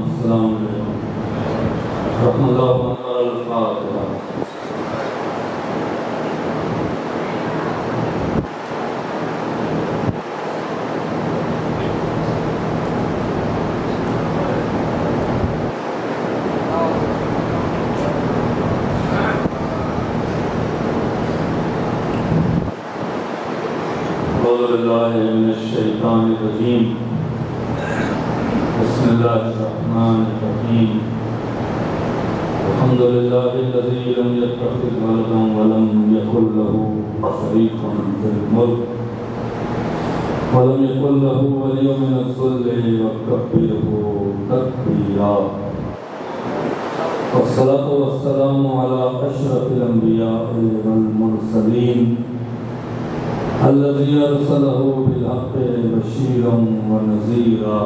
السلام علیکم رحمۃ اللہ وبرکاتہ. اعوذ باللہ من الشیطان الرجیم. بسم اللہ الرحمن الرحیم. الحمد للہ الذی لم یتخذ ولدا ولم یکن له شریک فی الملک ولم یکن له ولی من الذل وکبرہ تکبیرا. والصلاة والسلام علی اشرف الانبیاء والمرسلین الذي أرسله بالحق بشيرا ونذيرا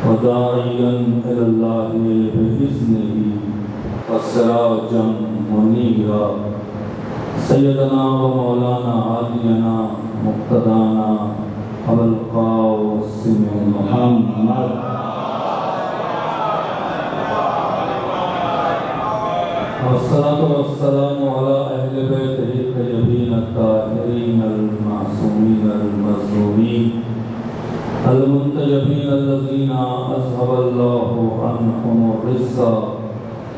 وداعيا إلى الله بإذنه وسراجا منيرا. سيدنا ومولانا هادينا مقتدانا أبا القاسم محمد والصلاة والسلام على أهل بيته الطيبين الطاهرين المعصومين المظلومين المنتجبين الذين أذهب الله عنهم الرجس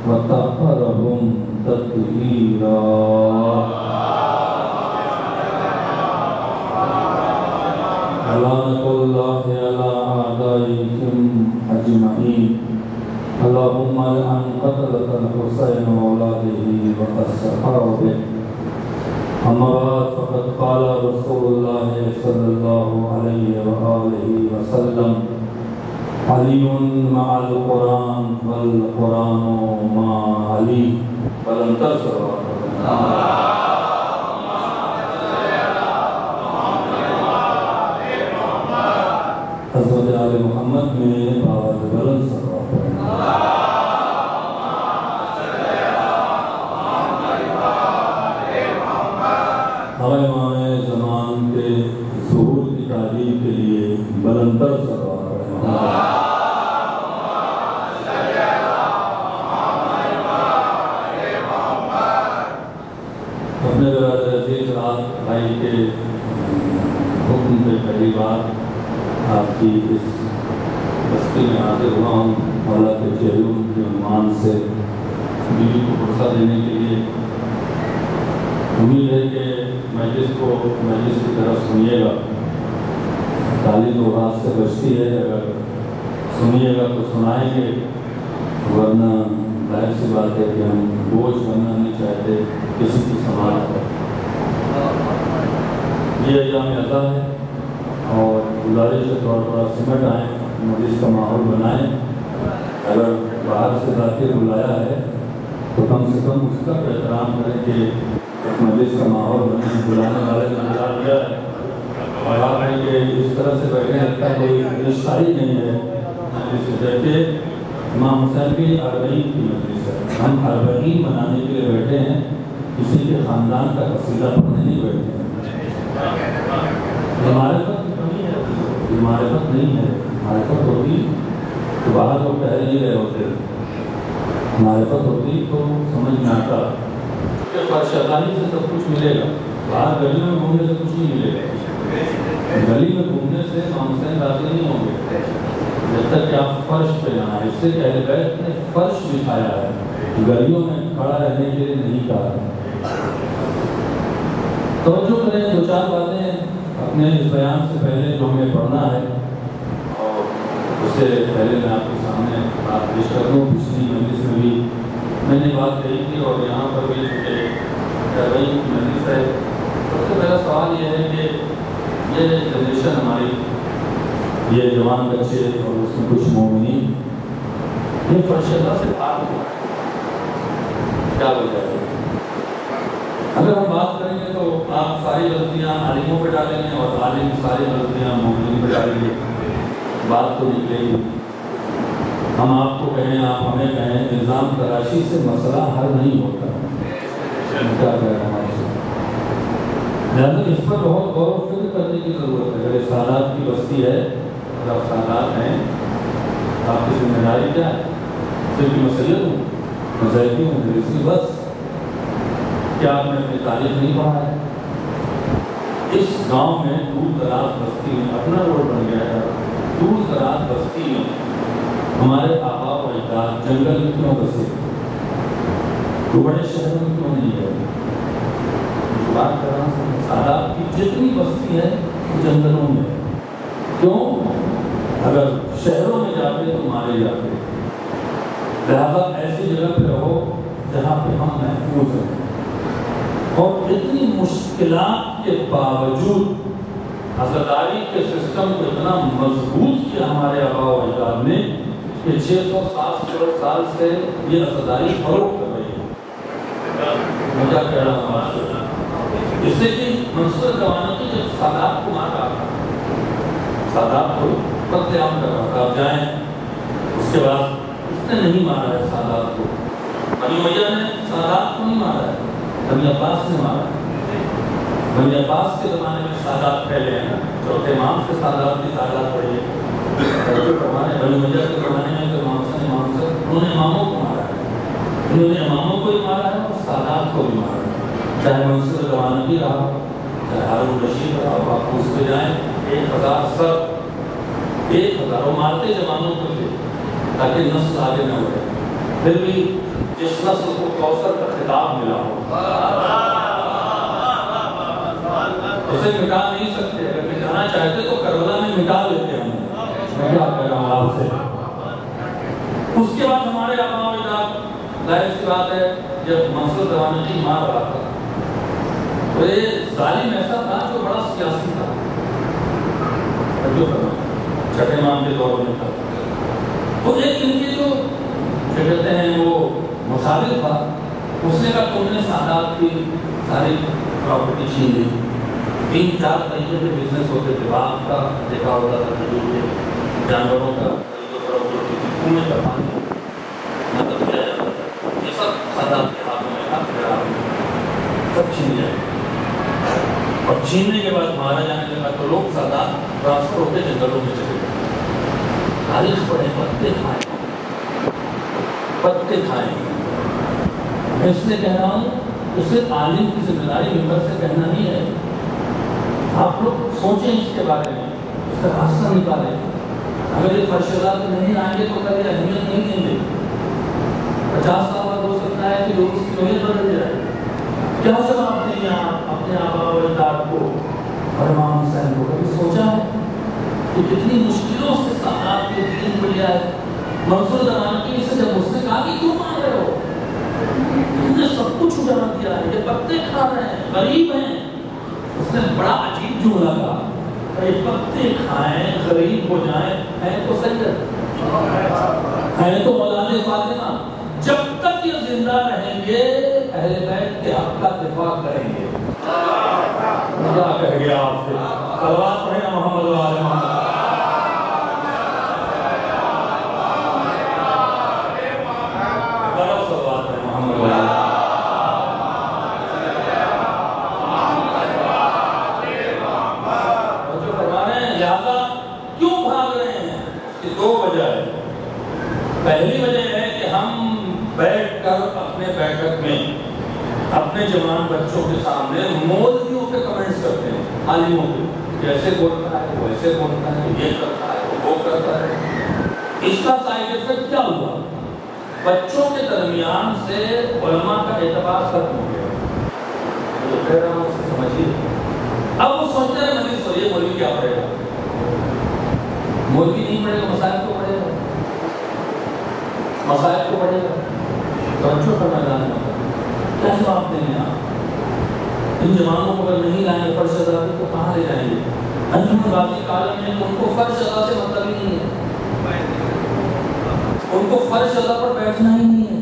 وطهرهم تطهيرا. لعنة الله على أعدائكم أجمعين. اللهم لعن قتلة الحسين وأولاده وأصحابه. أما بعد فقد قال رسول الله صلى الله عليه وآله وسلم علي مع القرآن والقرآن مع علي فلن تسروا. حضرت آل محمد میں آواز بلند سروا. ہمارے امام زمان کے ظہور کی تعلیم کے لیے بلندر سروا. اپنے برادر عزیز رات بھائی کے حکم پہ پہلی بار آپ کی اس بستی میں حاضر ہوا ہوں. مولا کے چہلوم کے عنوان سے بیوی کو فرصہ دینے کے لیے. امید ہے کہ مجلس کی طرف سنیے گا. تعلیم و بات سے بچتی ہے. اگر سنیے گا تو سنائیں گے, ورنہ ظاہر سی بات ہے کہ ہم بوجھ بننا نہیں چاہتے کسی کی سماعت پر. یہ ایام عطا ہے اور گزارش ہے تھوڑا تھوڑا سمٹ آئیں, مجلس کا ماحول بنائیں. اگر باہر سے ذاکر بلایا ہے تو کم سے کم اس کا احترام کریں کہ مجلس کا ماحول بنے. بلانے والے نے بلا دیا ہے اور آپ ہیں کہ اس طرح سے بیٹھے لگتا ہے کوئی رشتہ ہی نہیں ہے مجلس سے. جبکہ امام حسین کی اربعین کی مجلس ہے. ہم اربعین منانے کے لیے بیٹھے ہیں, کسی کے خاندان کا قصیدہ پڑھنے نہیں بیٹھے ہیں. معرفت کی کمی ہے, معرفت نہیں ہے. معرفت ہوتی تو باہر لوگ ٹہل نہیں رہے ہوتے. معرفت ہوتی تو سمجھ میں آتا کہ فرشتانی سے سب کچھ ملے گا. باہر گلی میں گھومنے سے کچھ نہیں ملے گا. گلی میں گھومنے سے امام حسین راضی نہیں ہوں گے جب تک کہ آپ فرش پہ نہ آئے. اس سے اہل بیت نے فرش بچھایا ہے, گلیوں میں کھڑا رہنے کے لیے نہیں کہا. توجہ کریں, دو چار باتیں اپنے اس بیان سے پہلے جو ہمیں پڑھنا ہے اور اس سے پہلے میں آپ کے سامنے بات پیش کر دوں. پچھلی مجلس میں بھی میں نے بات کہی تھی اور یہاں پر بھی اربعین کی مجلس ہے. سب سے پہلا سوال یہ ہے کہ یہ جنریشن ہماری, یہ جوان بچے اور اس میں کچھ مومنین, یہ فرش اللہ سے بات ہوا ہے. کیا وجہ ہے؟ اگر ہم بات کریں گے تو آپ ساری غلطیاں عالموں پہ ڈالیں گے اور عالم ساری غلطیاں مومنین پہ ڈالیں گے. بات تو نکلے گی. ہم آپ کو کہیں, آپ ہمیں کہیں, الزام تراشی سے مسئلہ حل نہیں ہوتا. کیا کہنا ہے لہٰذا اس پر بہت غور و فکر کرنے کی ضرورت ہے. اگر سادات کی بستی ہے اور آپ سادات ہیں، آپ کی ذمہ داری کیا ہے؟ صرف میں سید ہوں، مذہبی ہوں، مدرسی بس؟ کیا آپ نے اپنی تاریخ نہیں پڑھا ہے؟ اس گاؤں میں دور دراز بستی میں اپنا روڈ بن گیا ہے. دور دراز بستی میں ہمارے آبا و اجداد جنگل میں کیوں بسے؟ تو بڑے شہروں میں کیوں نہیں گئے؟ بات کر رہا ہوں سادات کی جتنی بستی ہے جنگلوں میں. کیوں؟ اگر شہروں میں جاتے تو مارے جاتے. لہذا ایسی جگہ پہ رہو جہاں پہ ہم محفوظ ہیں. اور اتنی مشکلات کے باوجود عزاداری کے سسٹم کو اتنا مضبوط کیا ہمارے آبا و اجداد نے کہ 600-700 سال سے یہ عزاداری فروغ کر رہی ہے. میں کیا کہہ رہا ہوں آپ سے؟ اس سے کہ منصور دوانقی جب سادات کو مار رہا تھا، سادات کو قتل عام کر رہا تھا، آپ جائیں اس کے بعد اس نے نہیں مارا ہے سادات کو. بنی امیہ نے سادات کو نہیں مارا ہے، بنی عباس نے مارا ہے. بنی عباس کے زمانے میں سادات پھیلے ہیں، چوتھے امام سے سادات کی تعداد بڑھی ہے. بنی امیہ کے زمانے میں امام حسن امام سے انہوں نے اماموں کو مارا ہے، انہوں نے اماموں کو بھی مارا ہے اور سادات کو بھی مارا ہے. چاہے منصور دوانقی رہا، چاہے ہارون رشید رہا، آپ اس پہ جائیں 1000 سب 1000 وہ مارتے جوانوں کو تھے تاکہ نسل آگے نہ بڑھے. پھر بھی جس نسل کو کوثر کا خطاب ملا ہو اسے مٹا نہیں سکتے. اگر مٹانا چاہتے تو کربلا میں مٹا لیتے ہم. میں کیا کہہ رہا ہوں آپ سے؟ اس کے بعد ہمارے آبا و اجداد، ظاہر سی بات ہے جب منصور دوانقی مار رہا تھا تو یہ ظالم ایسا تھا جو بڑا سیاسی تھا، جو چھٹے امام کے دور میں تھا. تو ایک ان کے جو کہتے ہیں وہ مشاور تھا، اس نے کہا تم نے سادات کی ساری پراپرٹی چھین لی. 3-4 طریقے کے بزنس ہوتے تھے، باغ کا دیکھا ہوتا تھا، کھجور کے، جانوروں کا کنویں کا پانی مطلب کیا جاتا تھا. یہ سب سادات کے ہاتھوں میں تھا، سب چھین جائے. اور چھیننے کے بعد مارا جانے لگا تو لوگ سادات ٹرانسفر ہوتے جنگلوں میں چلے گئے. تاریخ پڑھے، پتے کھائے، پتے کھائے. میں اس لیے کہہ رہا ہوں اسے عالم کی ذمہ داری ممبر سے کہنا نہیں ہے. آپ لوگ سوچیں اس کے بارے میں، اس کا راستہ نکالیں. اگر یہ فرشدات نہیں آئیں گے تو کبھی اہمیت نہیں دیں گے. 50 سال بعد ہو سکتا ہے کہ لوگ اس کی نوعیت بدل جائے. کیا جواب دیں آپ اپنے آبا و اجداد کو اور امام حسین کو؟ کبھی سوچا ہے کہ کتنی مشکلوں سے سادات کے دین کو لیا ہے؟ منصور دوانقی سے جب اس نے کہا کہ کیوں مار رہے ہو، تم نے سب کچھ اجاڑ دیا ہے، یہ پتے کھا رہے ہیں، غریب ہیں. اس نے بڑا عجیب جملہ کہا، یہ پتے کھائیں غریب ہو جائیں، ہے تو سید، ہے تو اولاد فاطمہ. جب تک یہ زندہ رہیں گے اہل بیت کے حق کا دفاع کریں گے. کیا کہہ گیا آپ سے؟ صلوات پڑھیں محمد و آل محمد. بڑا صلوات ہے محمد و آل محمد. جو فرما رہے ہیں لہذا کیوں بھاگ رہے ہیں؟ اس کی 2 وجہ ہے. پہلی وجہ ہے کہ ہم بیٹھ کر اپنے بیٹھک میں اپنے جوان بچوں کے سامنے مولویوں پہ کمنٹس کرتے ہیں، عالموں پہ، جیسے بولتا ہے وہ ایسے بولتا ہے، یہ کرتا ہے وہ کرتا ہے. اس کا سائیڈ ایفیکٹ کیا ہوا؟ بچوں کے درمیان سے علماء کا اعتبار ختم ہو گیا. جو کہہ رہا ہوں اسے سمجھیے. اب وہ سوچتے ہیں مجلس ہو یہ مولوی کیا پڑھے گا؟ مولوی نہیں پڑھے گا، مسائل کو پڑھے گا، مسائل کو پڑھے گا. بچوں کا میدان میں کیا جواب دیں گے آپ؟ ان جوانوں کو اگر نہیں لائیں گے فرش ادا تو کہاں لے جائیں گے؟ انجمن باقی کالم میں ان کو فرش ادا سے مطلب ہی نہیں ہے. ان کو فرش ادا پر بیٹھنا ہی نہیں ہے.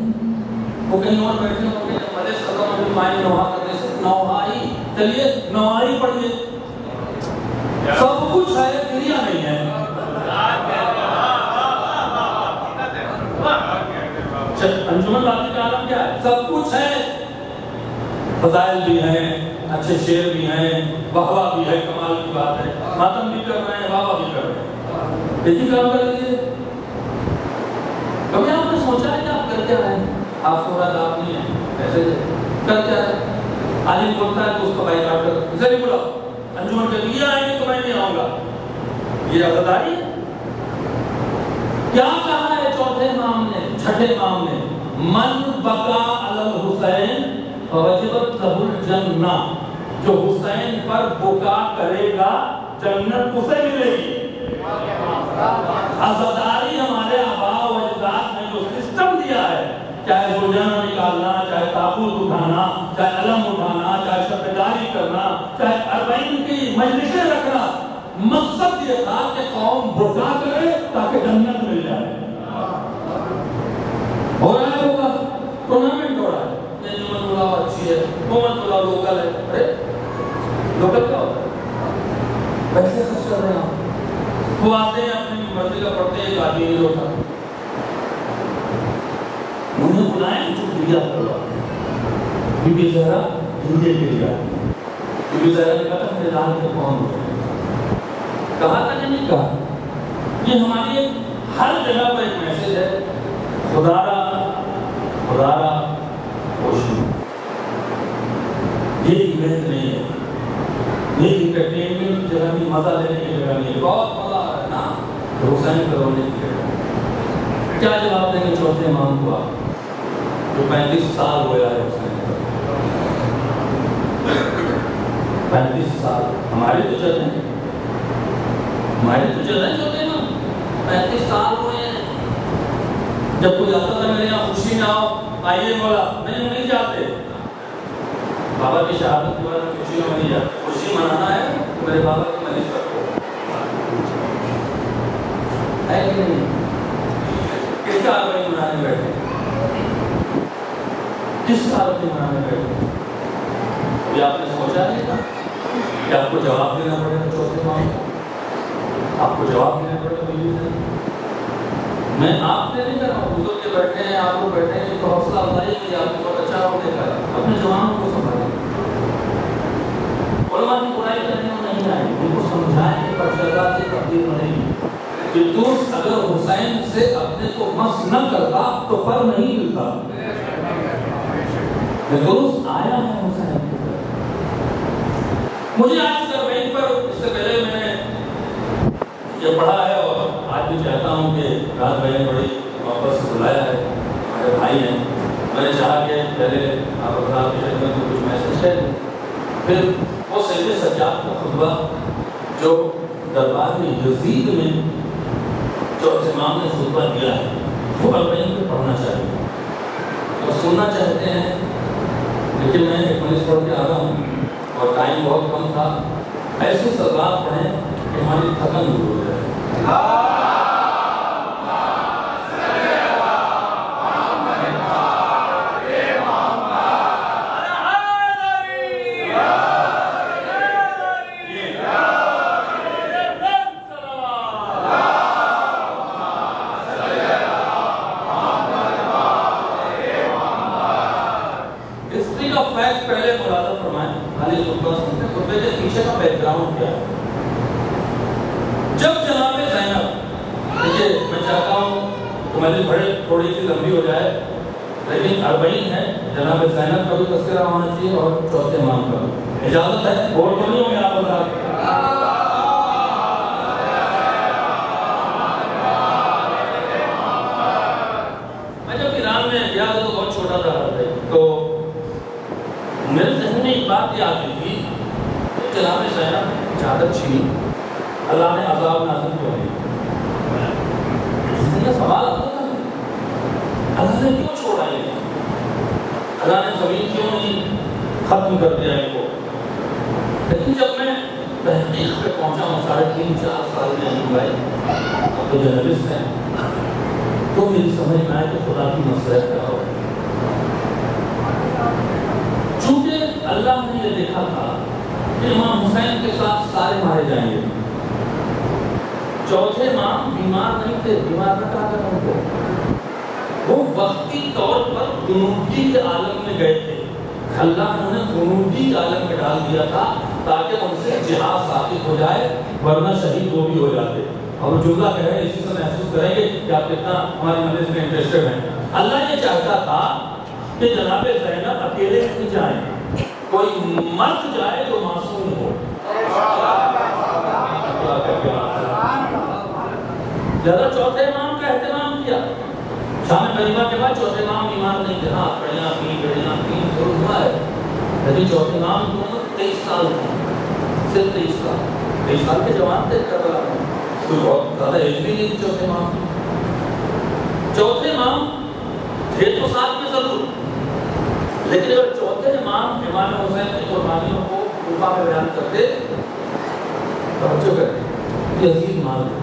وہ کہیں اور بیٹھے ہوں گے مجلس ختم ہوگی مائیں نوحہ کرنے سے نوحائی. چلیے نوحائی پڑھیے، سب کچھ ہے، کریا نہیں ہے. انجمن باقی کا عالم کیا ہے؟ سب کچھ ہے فضائل بھی ہیں، اچھے شعر بھی ہیں، واہ بھی ہے، کمال کی بات ہے، ماتم بھی کر رہے ہیں، واہ بھی کر رہے ہیں، یہی کام کر لیجیے۔ کبھی آپ نے سوچا ہے کہ آپ کر کیا رہے ہیں؟ آپ کو رہا آپ نہیں ہیں، ایسے کر کیا رہے ہیں؟ عالم بولتا ہے تو اس کو بائی کاٹ کر اسے نہیں بلاؤ، انجمن کے لیے آئیں گے تو میں نہیں آؤں گا، یہ عزاداری ہے۔ کیا کہا ہے چوتھے امام نے، چھٹے امام نے؟ من بقا علی الحسین فوجبت لہ الجنہ، جو حسین پر بکا کرے گا جنت اسے ملے گی۔ عزاداری ہمارے آباء و اجداد نے جو سسٹم دیا ہے، چاہے زوجانہ نکالنا، چاہے تابوت اٹھانا، چاہے علم اٹھانا، چاہے شبداری کرنا، چاہے 40 کی مجلسیں رکھنا، مقصد یہ تھا کہ قوم بکا کرے تاکہ جنت مل جائے۔ ہو رہا ہے ہوگا، ٹورنامنٹ ہو رہا ہے، یہ نمت بلاؤ اچھی ہے، نمت بلاؤ لوکل ہے، ارے لوکل کیا ہوتا ہے؟ پیسے خرچ کر رہے ہیں آپ، وہ آتے ہیں اپنی مرضی کا پڑھتے ہیں، ایک آدمی نہیں ہوتا، انہیں بلائیں جو دیا کروا بی بی زہرا ہندی کے لیے آتی ہے۔ بی بی زہرا نے کہا تھا میرے لال کے کون ہوتے ہیں، کہا تھا کہ نہیں کہا؟ یہ ہماری ایک ہر جگہ پر ایک میسج ہے، خدا را خوشی، یہ ایونٹ نہیں ہے، یہ انٹرٹینمنٹ کی جگہ نہیں، مزہ لینے کی جگہ نہیں ہے، بہت مزہ آ رہا ہے نا حسین کو رونے کی جگہ۔ کیا جواب دیں گے چوتھے امام کو آپ جو 35 سال ہویا ہے حسین کا؟ 35 سال ہمارے تو چلتے ہیں، چوتھے امام 35 سال ہوئے ہیں۔ جب کوئی آتا تھا میرے یہاں خوشی میں آؤ آئیے مولا، نہیں جاتے، بابا کی شہادت کے بعد خوشی میں نہیں جاتے، خوشی منانا ہے تو میرے بابا کی مجلس رکھو، ہے کہ نہیں؟ کس کا آربعین منانے بیٹھے، کس کا آربعین منانے بیٹھے؟ ابھی آپ نے سوچا نہیں تھا کہ آپ کو جواب دینا پڑے گا چوتھے امام کو، آپ کو جواب دینا پڑے گا۔ میں آپ سے نہیں کر رہا ہوں، بزرگ کے بیٹھے ہیں، آپ لوگ بیٹھے ہیں، تو حوصلہ افزائی کی آپ کو بہت اچھا ہو دیکھا ہے، اپنے جوانوں کو سنبھالیں، علماء کی برائی کرنے میں نہیں آئے، ان کو سمجھائیں کہ پرشدہ سے تبدیل نہیں، کہ دوست اگر حسین سے اپنے کو مس نہ کرتا تو پر نہیں ملتا، دوست آیا ہے حسین۔ مجھے آج کربین پر اس سے پہلے میں نے یہ پڑھا ہے اور آج بھی چاہتا ہوں کہ رات بھائی نے بڑی محبت سے بلایا ہے، ہمارے بھائی ہیں، میں نے چاہا کہ پہلے آپ اپنا کی خدمت میں کچھ میسج ہے، پھر وہ سید سجاد کا خطبہ جو دربار یزید میں جو امام نے خطبہ دیا ہے وہ اربعین پہ پڑھنا چاہیے اور سننا چاہتے ہیں، لیکن میں 19 پڑھ کے آ رہا ہوں اور ٹائم بہت کم تھا، ایسے سلوات پڑھیں کہ ہماری تھکن دور ہو جائے۔ ہسٹری کا فیکٹ پہلے ملاحظہ فرمائیں، خالی خطبہ سنتے ہیں، خطبے کے پیچھے کا بیک گراؤنڈ کیا ہے۔ جب جناب زینب، دیکھیے میں چاہتا ہوں تو میں بڑے تھوڑی سی لمبی ہو جائے، لیکن 40 ہے، جناب زینب کا بھی تذکرہ ہونا چاہیے اور چوتھے امام کا بھی، اجازت ہے؟ بول تو نہیں ہوں گے آپ بتا؟ میں جب ایران میں گیا تھا تو بہت چھوٹا تھا تو میرے ذہن میں ایک بات یہ آتی تھی کہ جناب زینب نے چادر چھینی، اللہ نے عذاب نازل کیوں نہیں؟ یہ سوال آتا تھا، اللہ نے کیوں چھوڑا یہ؟ اللہ نے زمین کیوں نہیں ختم کر دیا ان کو؟ لیکن جب میں تحقیق پہ پہنچا ہوں 3.5-4 سال میں امین بھائی، اب تو جرنلسٹ ہیں، تو میری سمجھ میں آئے کہ خدا کی مصلحت کیا ہو۔ چونکہ اللہ نے یہ دیکھا تھا کہ امام حسین کے ساتھ سارے مارے جائیں گے، چوتھے امام بیمار نہیں تھے، بیمار نہ کہا کرنا ان کو، وہ وقتی طور پر جنوبی کے عالم میں گئے تھے، اللہ نے انہیں خنودی عالم میں ڈال دیا تھا تاکہ ان سے جہاد ثابت ہو جائے، ورنہ شہید وہ بھی ہو جاتے. اور وہ جملہ کہہ رہے ہیں، اسی سے محسوس کریں گے کہ آپ کتنا ہماری مجلس میں انٹرسٹڈ ہیں. اللہ یہ چاہتا تھا کہ جناب زینب اکیلے نہیں جائیں، کوئی مرد جائے جو معصوم ہو. زیادہ چوتھے امام کا اہتمام کیا. شام کریمہ کے بعد چوتھے امام بیمار نہیں تھے. ہاں بڑیاں تین ضرور ہوا ہے، لیکن چوتھے امام کی عمر 23 سال تھی، صرف 23 سال کے جوان تھے. کربلا میں کوئی بہت زیادہ ایج بھی نہیں تھی چوتھے امام. چوتھے امام تھے تو ساتھ میں ضرور، لیکن اگر چوتھے امام حسین کی قربانیوں کو کوفہ میں بیان کرتے، توجہ کرتے، یزید مار دے،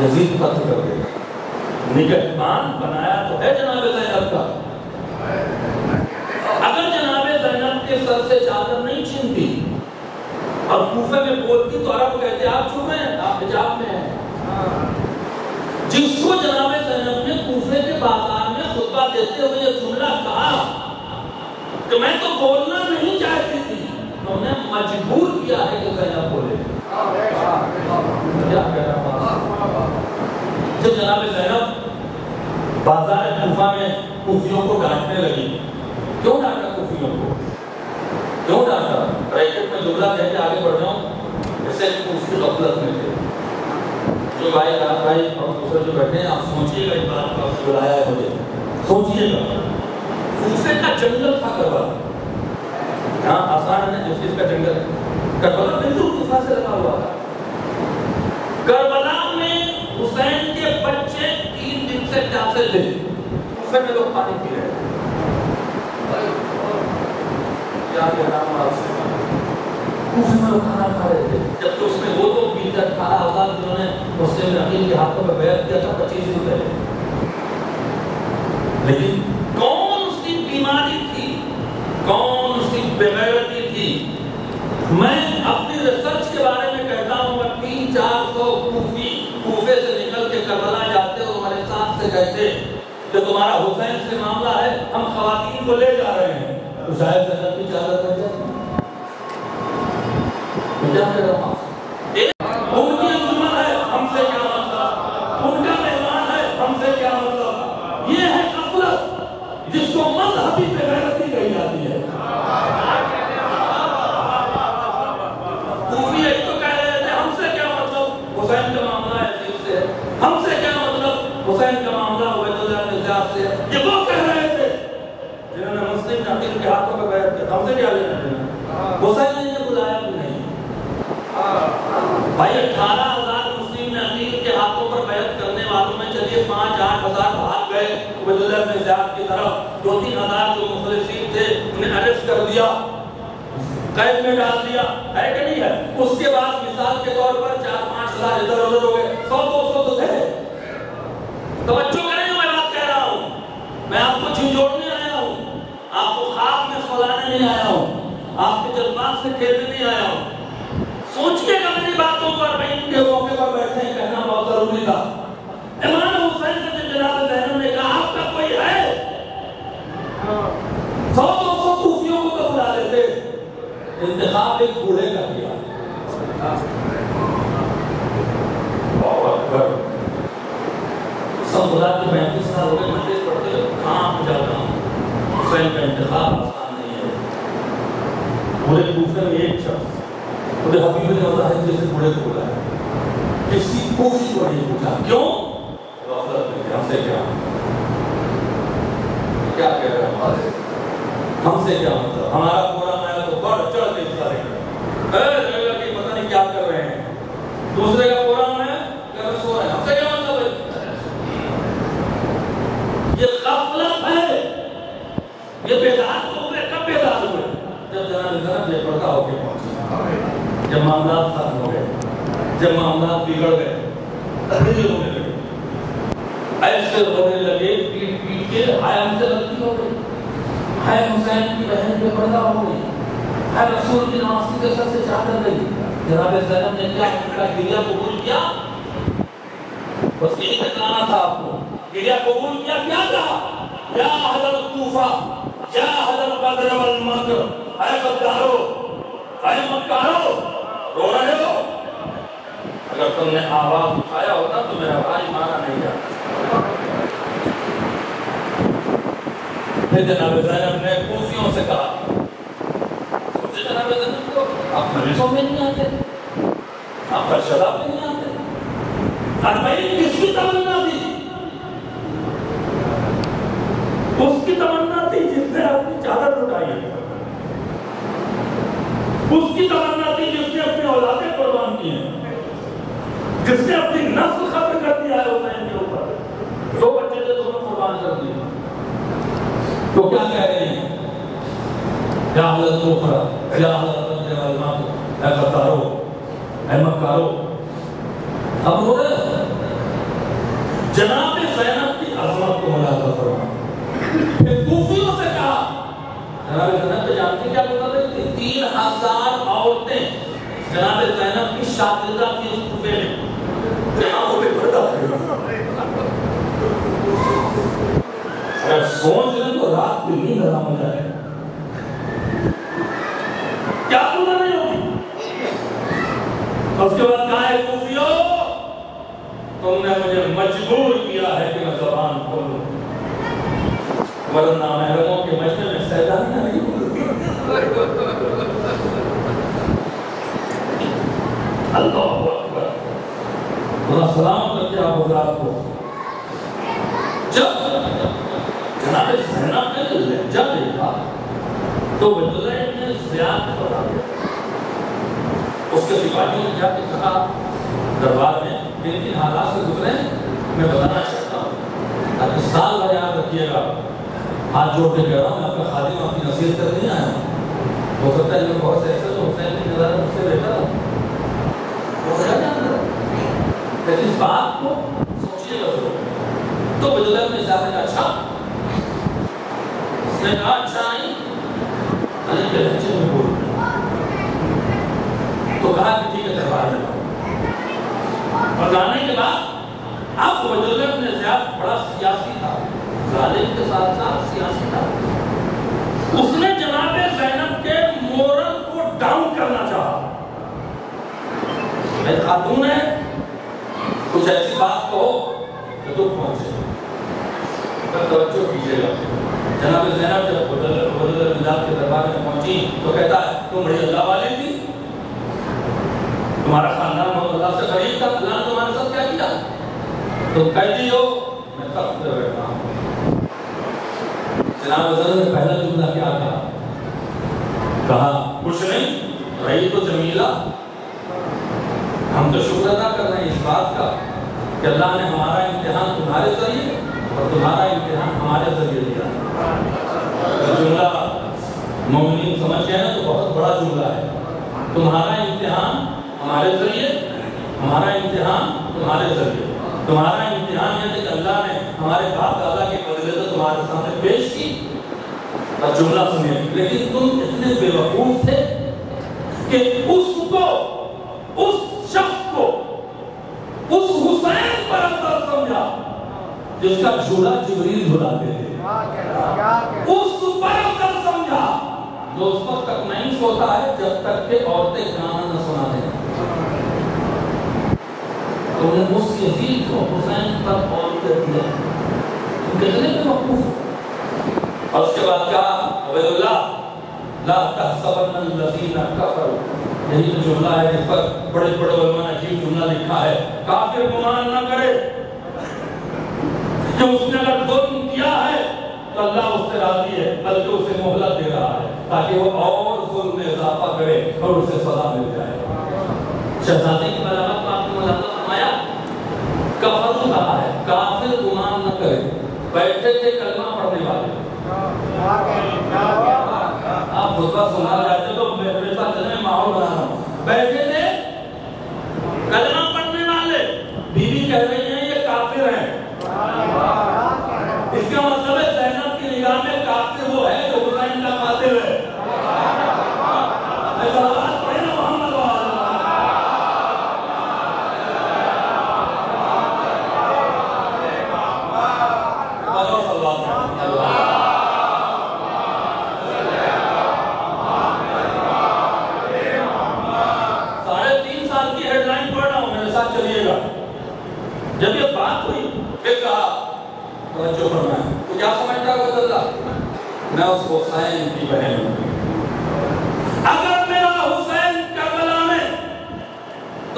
یزید قتل کر دے. نگہبان بنایا تو ہے جناب زینب کا. اگر جناب زینب کے سر سے چادر نہیں چھینتی اور کوفے میں بولتی تو عرب کہتے آپ چپ ہیں، آپ حجاب میں ہیں. جس کو جناب زینب نے کوفے کے بازار میں خطبہ دیتے ہوئے یہ جملہ کہا کہ میں تو بولنا نہیں چاہتی تھی، تو انہیں مجبور کیا ہے کہ زینب بولے. کیا کہہ رہا ہوں؟ جب جناب زینب بازار کوفہ میں کوفیوں کو ڈانٹنے لگی، کیوں ڈانٹا کوفیوں کو؟ کیوں ڈانٹا؟ بریکٹ میں جملہ کہہ کے آگے بڑھ جاؤں. جیسے کوفی غفلت میں تھے. جو بھائی اور دوسرے جو بیٹھے ہیں، آپ سوچیے گا اس بات کو، آپ نے بلایا ہے مجھے، سوچیے گا. کوفے کا جنگل تھا کربلا. ہاں آسان ہے جس چیز کا جنگل ہے. کربلا بالکل کوفہ سے لگا ہوا تھا. کربلا میں حسین کے بچے 3 دن سے پیاسے تھے. کوفے میں لوگ پانی پی رہے تھے. کیا کہنا آپ سے؟ کوفے میں لوگ کھانا کھا رہے تھے، جبکہ اس میں وہ لوگ بھی 18,000 جنہوں نے مسلم عقیل کے ہاتھوں میں بیعت کیا تھا 25 دن پہلے. لیکن کون سی بیماری تھی، کون سی بغیرتی تھی؟ میں اپنی ریسرچ کے بارے میں کہتا ہوں کہ 300-400 کوفی کوفے سے نکل کے کربلا جاتے اور ہمارے ساتھ سے کہتے کہ تمہارا حسین سے معاملہ ہے، ہم خواتین کو لے جا رہے ہیں، تو شاید زینب کی چادر بن جائے. ان کی انجمن ہے، ہم سے کیا مطلب؟ ان کا مہمان ہے، ہم سے کیا مطلب؟ یہ ہے غفلت جس کو مذہبی بغیرتی کہی جاتی ہے. کوفی ایک تو کہہ رہے تھے ہم سے کیا مطلب، حسین کا معاملہ ہے عزیز سے، ہم سے کیا مطلب، حسین کا معاملہ عبید اللہ بن زیاد سے. یہ وہ کہہ رہے تھے جنہوں نے مسلم عقیل کے ہاتھوں میں بیعت کیا. ہم سے کیا لینا دینا؟ حسین نے انہیں بلایا بھی نہیں. بھائی 18,000 مسلم عقیل کے ہاتھوں پر بیعت کرنے والوں میں چلیے 5-8 ہزار بھاگ گئے عبید اللہ بن زیاد کی طرف. 2-3 ہزار جو مخلصین تھے انہیں اریسٹ کر دیا، قید میں ڈال دیا، ہے کہ نہیں ہے؟ اس کے بعد مثال کے طور پر 4-5 ہزار ادھر ادھر ہو گئے. 100-200 تو تھے. توجہ کریں جو میں بات کہہ رہا ہوں. میں آپ کو جھنجھوڑنے آیا ہوں، آپ کو خواب میں سلانے نہیں آیا ہوں، آپ کے جذبات سے کھیلنے نہیں آیا ہوں. سوچئے گا میری باتوں پر. میں ان کے موقع پر بیٹھے ہیں، کہنا بہت ضروری تھا. امام حسین سے جناب زینب نے کہا آپ کا کوئی ہے؟ 100-200 کوفیوں کو تو بلا لیتے. انتخاب ایک بوڑھے کا کیا. سب بلا کے 35 سال ہو گئے مجلس پڑھتے ہوئے کہاں پہ جاتا ہوں. حسین کا انتخاب آسان نہیں ہے. پورے کوفے میں ایک شخص خود حبیب نے ہوتا ہے جیسے بوڑھے کو بلایا، کسی کوفی کو نہیں پوچھا. کیوں؟ غفلت میں. ہم سے کیا کہہ رہے ہیں؟ ہم سے کیا مطلب؟ ہمارا قرآن آیا تو بڑھ چڑھ کے حصہ لے کر پتہ نہیں کیا کر رہے ہیں. دوسرے کا قرآن ہے کہ سو رہے ہیں. ہم سے کیا مطلب ہے؟ یہ غفلت ہے. یہ بیدار ہوئے کب بیدار ہوئے؟ جب جناب زینب بے پردہ ہو کے پہنچے، جب معاملات ختم ہو گئے، جب معاملات بگڑ گئے، تحریری ہونے لگے، ایسے ہونے لگے پیٹ پیٹ کے ہائے ہم سے غلطی ہو گئی، ہائے حسین کی بہن بے پردہ ہو گئی، ہائے رسول کی نواسی کے سر سے چادر گئی. جناب زینب نے کیا ان کا گریہ قبول کیا؟ بس یہی بتانا تھا آپ کو. گریہ قبول کیا؟ کیا کہا؟ یا اہل کوفہ یا اہل البدر والمکر، اے غدارو، اے مکارو، رو رہے ہو؟ اگر تم نے آواز اٹھایا ہوتا تو میرا بھائی مارا نہیں جاتا۔ پھر جناب زینب نے کوفیوں سے کہا، سوچے جناب زینب کو آپ مجلسوں میں نہیں آتے، آپ فرشدہ میں نہیں آتے، اربعین کس کی تمنا تھی؟ اس کی تمنا تھی جس نے اپنی چادر اٹھائی ہے، اس کی تمنا تھی جس نے اپنی اولادیں قربان کی ہیں، جس نے اپنی نسل ختم کر دیا ہے حسین کے اوپر، 2 بچے تھے دونوں قربان کر دیے۔ تو کیا کہہ رہے ہیں؟ یا اہل الکفر یا اہل البدر والمکر، اے غدارو، اے مکارو، اب رو رہے ہو؟ جناب زینب کی عظمت کو ملاحظہ فرما۔ پھر کوفیوں سے کہا، جناب زینب تو جانتے کیا بتا رہے تھے؟ 3000 عورتیں جناب زینب کی شاگردہ کی اس کوفے میں، جہاں وہ بے پردہ تھے۔ اگر سوچ لیں تو رات کی نیند حرام ہو جائے، کیا سنا نہیں ہوگی؟ اس کے بعد کہا ہے کوفیوں، تم نے مجھے مجبور کیا ہے کہ میں زبان کھولوں، ورنہ محرموں کے مجمع میں سیدانیاں نہیں بولتی۔ اللہ اکبر، اللہ سلام کرتے آپ حضرات کو۔ جب جناب زینب نے لہجہ دیکھا تو عبداللہ ابن زیاد کو بتا دیا۔ اس کے سپاہیوں نے جا کے کہا دربار میں، جن حالات سے گزرے میں بتانا چاہتا ہوں، تاکہ سال بھر یاد رکھیے گا، ہاتھ جوڑ کے کہہ رہا ہوں، میں آپ کا خادم آپ کی نصیحت کر نہیں آیا ہوں۔ ہو سکتا ہے کہ بہت سے ایسے تو حسین کی نظر مجھ سے بہتر ہوں، لیکن اس بات کو سوچیے گا ضرور۔ تو عبداللہ ابن زیاد نے کہا اچھا، اس نے کہا اچھا نہیں، علی کے لہجے میں بول، تو کہا کہ ٹھیک ہے دربار میں۔ اور جانے کے بعد اب عبداللہ ابن زیاد بڑا سیاسی تھا، ظالم کے ساتھ ساتھ سیاسی تھا۔ اس نے جناب زینب کے مورل کو ڈاؤن کرنا چاہا۔ ایک خاتون ہے، کچھ ایسی بات کہو کہ دکھ پہنچے، توجہ کیجیے گا۔ جناب زینب جب عبداللہ ابن زیاد کے دربار میں پہنچی تو کہتا ہے تم بڑی اللہ والی تھی، تمہارا خاندان بہت اللہ سے قریب تھا، اللہ نے تمہارے ساتھ کیا کیا؟ تم قیدی ہو، میں تخت پہ بیٹھا ہوں۔ جناب زینب نے پہلا جملہ کیا کہا؟ کچھ نہیں، رہی تو جمیلہ، ہم تو شکر ادا کر رہے ہیں اس بات کا کہ اللہ نے ہمارا امتحان تمہارے ذریعے اور تمہارا امتحان ہمارے ذریعے دیا۔ جملہ مومنین سمجھ گئے نا تو بہت بڑا جملہ ہے۔ تمہارا امتحان ہمارے ذریعے، ہمارا امتحان تمہارے ذریعے۔ تمہارا امتحان یہ ہے کہ اللہ نے ہمارے باپ دادا کی فضیلت تمہارے سامنے پیش کی، اور جملہ سنیے، لیکن تم اتنے بے وقوف تھے کہ اس کو، اس شخص کو، اس حسین پر افضل سمجھا جس کا جھولا جبریل جھلاتے تھے، اس پر افضل سمجھا جو اس وقت تک نہیں سوتا ہے جب تک کہ عورتیں گانا نہ سنا دیں۔ تو نے اس یزید کو حسین پر عورتیں دیا، تم کتنے بے وقوف ہو۔ اور اس کے بعد کہا عبید اللہ لا تحسبن الذین کفروا، یہی تو جملہ ہے جس پر بڑے بڑے علماء نے عجیب جملہ لکھا ہے، کافر گمان نہ کرے کہ اس نے اگر ظلم کیا ہے تو اللہ اس سے راضی ہے، بلکہ اسے مہلت دے رہا ہے تاکہ وہ اور ظلم میں اضافہ کرے اور اسے سزا مل جائے۔ شہزادے کی بلاغت کو آپ نے ملاحظہ فرمایا، کفر کہا ہے، کافر گمان نہ کرے۔ بیٹھے تھے کلمہ پڑھنے والے، آپ خطبہ سنا جاتے تو میرے ساتھ چلیں ماحول بنا رہا ہوں، بیٹھے تھے کلمہ پڑھنے والے، بیوی کہہ رہی ہیں یہ کافر ہیں۔ اس کا مطلب ہے زینب کی نگاہ میں کافر وہ ہے جو حسین کا قاتل ہے۔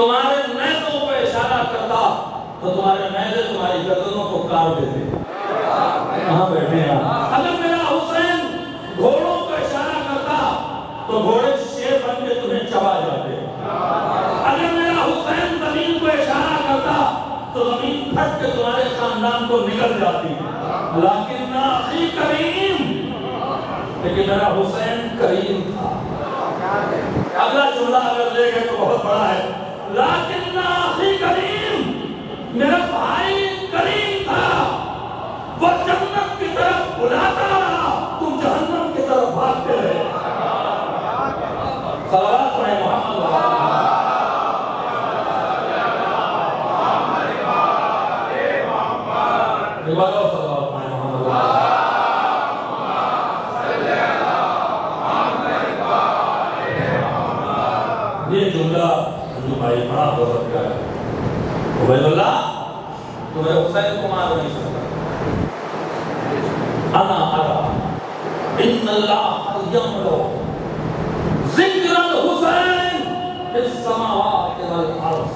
تمہارے نیزوں کو اشارہ کرتا تو تمہارے نیزے تمہاری گردنوں کو کاٹ دیتے. کہاں بیٹھے ہیں آپ؟ اگر میرا حسین گھوڑوں کو اشارہ کرتا تو گھوڑے شیر بن کے تمہیں چبا جاتے. اگر میرا حسین زمین کو اشارہ کرتا تو زمین پھٹ کے تمہارے خاندان کو نکل جاتی. لیکن اخی کریم، لیکن میرا حسین کریم تھا. اگلا جملہ اگر لے گئے تو بہت بڑا ہے. لیکن اخی کریم، میرا بھائی کریم تھا. وہ جنت کی طرف بلاتا رہا، تم جہنم کی طرف بھاگتے رہے. صلوات پڑھیں محمد یہ جملہ جو بھائی بڑا غضب کا ہے. عبید اللہ تمہیں حسین کو مار نہیں سکتا. انا ارا ان اللہ یملو ذکر الحسین فی السماوات والارض.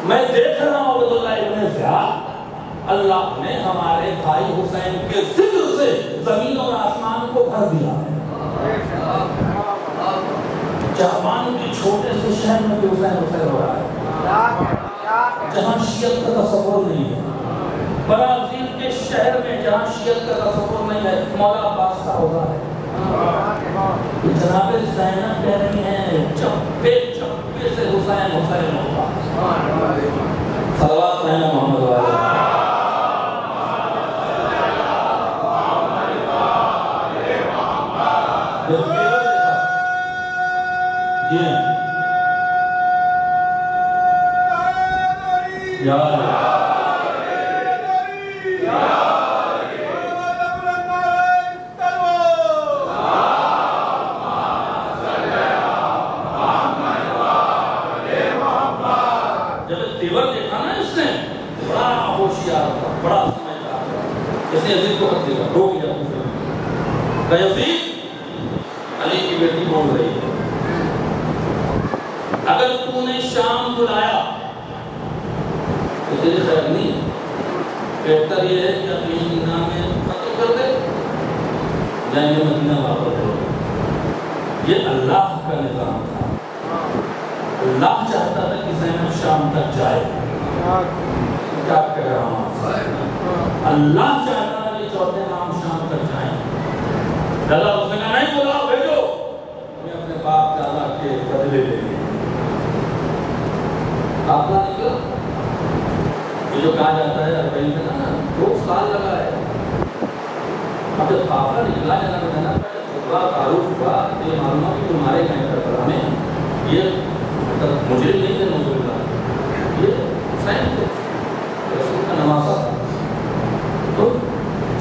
میں دیکھ رہا ہوں عبید اللہ ابن زیاد، اللہ نے ہمارے بھائی حسین کے ذکر سے زمین اور آسمان کو بھر دیا. جاپان کے چھوٹے سے شہر میں بھی حسین حسین ہو رہا ہے، جہاں شیعت کا تصور نہیں ہے. برازیل کے شہر میں جہاں شیعت کا تصور نہیں ہے، مولا عباس کا روزہ ہے. جناب زینب کہہ رہی ہیں چپے چپے سے حسین حسین ہوتا. صلوات پڑھیں محمد والے. جب تیور دیکھا نا اس نے بڑا ہوشیار تھا، بڑا سمجھدار تھا. اس نے یزید کو خط دیا، روک دیا. کہ یزید علی کی بیٹی بول رہی ہے، اگر تو نے شام بلایا تو تیرے خیر نہیں، بہتر یہ ہے کہ اپنی مدینہ میں ختم کر دے، جائیں گے مدینہ واپس ہو. یہ اللہ کا نظام تھا. اللہ چاہتا تھا کہ زینب شام تک جائے. کیا کہہ رہا ہوں؟ اللہ چاہتا تھا کہ چوتھے امام شام تک جائیں. دادا اس نے کہا نہیں بولا بھیجو، میں اپنے باپ دادا کے بدلے لے لیں. آپ کا نکلا یہ جو کہا جاتا ہے اربعین میں نا 2 سال لگا ہے. اب جب قافلہ نکلا جانا بتانا خطبہ تعارف ہوا، یہ معلوم ہوا کہ تمہارے کہیں پر کرانے یہ مجرم نہیں تھے، نوزو باللہ یہ حسین تھے، رسول کا نواسہ تھا. تو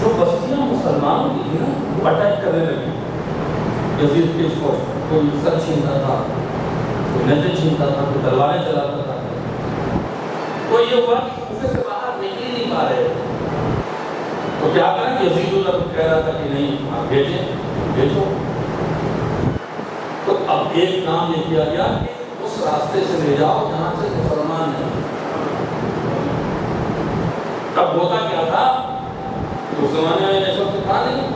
جو بستیاں مسلمانوں کی تھی نا وہ اٹیک کرنے لگی. یزید کے فوج کوئی سر چھینتا تھا، کوئی نیزے چھینتا تھا، کوئی تلواریں چلاتا تھا. تو یہ ہوا کہ کوفے سے باہر نکل نہیں پا رہے. تو کیا کریں؟ یزید اللہ کہہ رہا تھا کہ نہیں آپ بھیجو. تو اب ایک کام یہ کیا گیا کہ اس راستے سے لے جاؤ جہاں سے مسلمان نہیں. تب ہوتا کیا تھا اس زمانے میں ایسا تو تھا نہیں،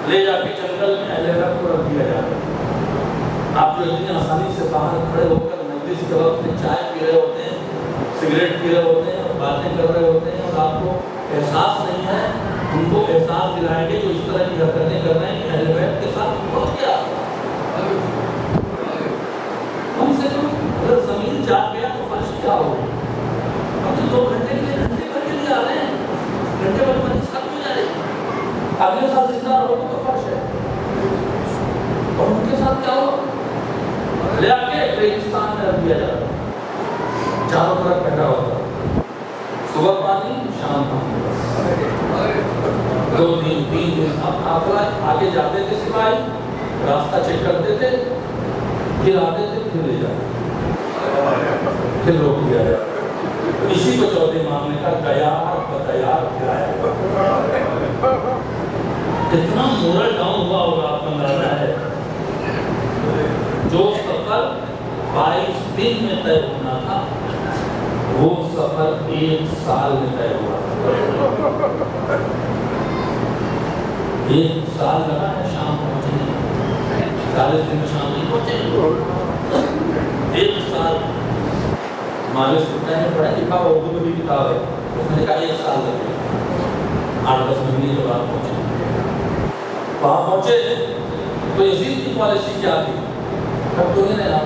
لے جا کے جنگل میں اہل حرم کو رکھ دیا جاتا. آپ جو اتنی آسانی سے باہر کھڑے ہو کر مجلس کے وقت میں چائے پی رہے ہوتے ہیں، سگریٹ پی رہے ہوتے ہیں اور باتیں کر رہے ہوتے ہیں، اور آپ کو احساس نہیں ہے. ان کو احساس دلائیں گے جو اس طرح کی حرکتیں کر رہے ہیں کہ اہل بیت کے ساتھ ہو کیا. ہم سے تو اگر زمین جاگ گیا تو فرش کیا ہو. ہم تو 2 گھنٹے کے لیے گھنٹے بھر کے لیے آ رہے ہیں، گھنٹے بھر میں ختم ہو جائے. اگلے سال زندہ رہو تو فرش ہے. اور ان کے ساتھ کیا ہو؟ لے آ کے ریگستان میں رکھ دیا جاتا، چاروں طرف بیٹھا ہوتا، صبح پانی شام پانی. 2 دن 3 دن اب قافلہ آگے جاتے تھے، سپاہی راستہ چیک کرتے تھے، پھر آتے تھے، پھر لے جاتے، پھر روک دیا جاتا. اسی کو چوتھے معاملے کا دیار بتیار گرایا. کتنا مورل ڈاؤن ہوا ہوگا آپ کو اندازہ ہے. جو سفر 22 دن میں طے ہونا تھا، وہ سفر 1 سال میں طے ہوا۔ 1 سال لگا ہے شام پہنچنے میں، 40 دن میں شام نہیں پہنچے، 1 سال۔ ہمارے سلطان نے پڑھا لکھا اردو میں بھی کتاب ہے، اس نے کہا 1 سال لگے، 8-10 مہینے کے بعد پہنچے۔ وہاں پہنچے تو یزید کی پالیسی کیا تھی؟ اب تو نہیں رہا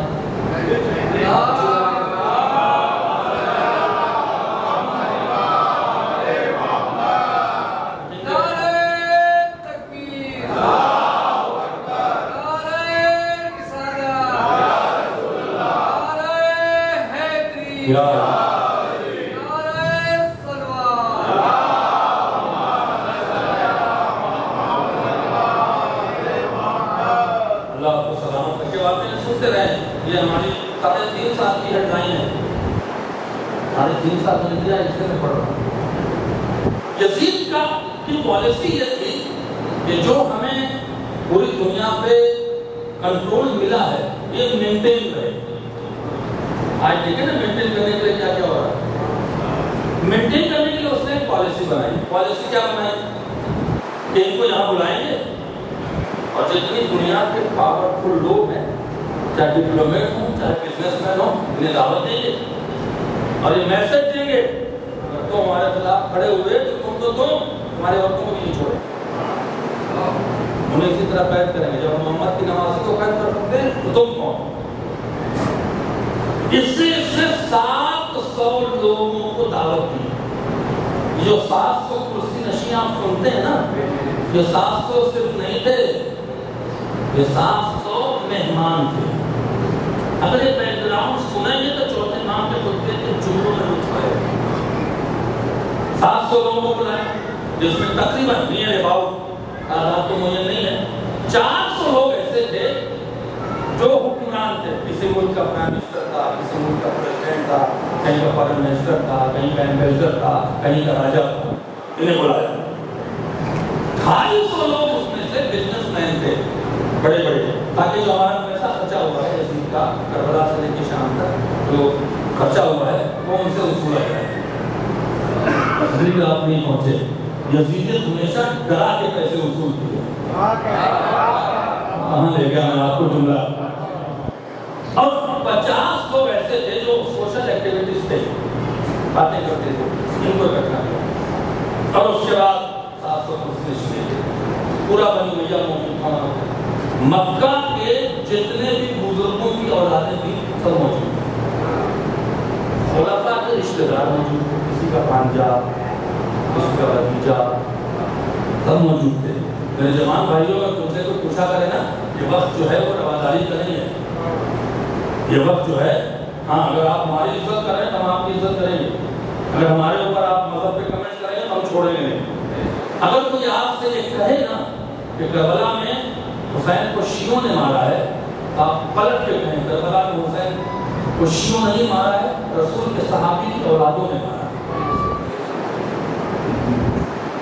یہ ہماری 3.5 سال کی ہیڈ لائن ہے، 3.5 سال میں دیا اس میں پڑھ رہا ہوں۔ یزید کی پالیسی یہ تھی کہ جو ہمیں پوری دنیا پہ کنٹرول ملا ہے یہ مینٹین کرے۔ آج دیکھیں نا مینٹین کرنے کے لیے کیا کیا ہو رہا ہے۔ مینٹین کرنے کے لیے اس نے ایک پالیسی بنائی۔ پالیسی کیا بنائی کہ ان کو یہاں بلائیں گے اور جتنی دنیا کے پاورفل لوگ ہیں، چاہے ڈپلومیٹ ہوں چاہے بزنس مین ہوں، انہیں دعوت دیں گے اور یہ میسج دیں گے اگر تو ہمارے خلاف کھڑے ہوئے تو تم ہمارے عورتوں کو بھی نہیں چھوڑے، انہیں اسی طرح قید کریں گے۔ جب محمد کی نمازی کو قید کر سکتے ہیں تو تم کون؟ اس سے 700 لوگوں کو دعوت دی۔ جو 700 کرسی نشین آپ سنتے ہیں نا، یہ 700 صرف نہیں تھے، یہ 700 مہمان تھے۔ اگر یہ بیک گراؤنڈ سنیں گے تو چوتھے امام کے خطبے کے جملوں میں لطف آئے۔ 700 لوگوں کو بلائے جس میں تقریباً نیئر اباؤٹ، تعداد تو مجھے نہیں ہے، 400 لوگ ایسے تھے جو حکمران تھے۔ کسی ملک کا پرائم منسٹر تھا، کسی ملک کا پریزیڈنٹ تھا، کہیں کا فارن منسٹر تھا، کہیں کا ایمبیسڈر تھا، کہیں کا راجہ تھا، انہیں بلایا۔ 250 لوگ اس میں سے بزنس مین تھے بڑے بڑے، تاکہ جو ہمارا پیسہ خرچہ ہوا ہے یزید کا کربلا سے لے کے شام تک جو خرچہ ہوا ہے وہ ان سے وصولا جائے۔ یزید آپ نہیں پہنچے، یزیدیت ہمیشہ ڈرا کے پیسے وصول کیے۔ کہاں لے گیا میں آپ کو جملہ؟ اور 50 لوگ ایسے تھے جو سوشل ایکٹیویٹیز تھے، باتیں کرتے تھے، ان کو اکٹھا کیا۔ اور اس کے بعد 700 مسلم تھے، پورا بنی امیہ موجود تھا۔ مکہ کے جتنے بھی بزرگوں کی اولادیں تھیں سب موجود تھے، خلفاء کے رشتہ دار موجود تھے، کسی کا بھانجا، کسی کا بھتیجا، سب موجود تھے۔ میرے جوان بھائیوں اگر تم سے کوئی پوچھا کرے نا یہ وقت جو ہے وہ رواداری کا نہیں ہے، یہ وقت جو ہے، ہاں اگر آپ ہماری عزت کریں تو ہم آپ کی عزت کریں گے، اگر ہمارے اوپر آپ مذہب پہ کمنٹ کریں گے تو ہم چھوڑیں گے نہیں۔ اگر کوئی آپ سے یہ کہے نا کہ کربلا میں حسین کو شیعوں نے مارا ہے، آپ پلٹ کے کہیں کربلا میں حسین کو شیعوں نہیں مارا ہے، رسول کے صحابی کی اولادوں نے مارا ہے۔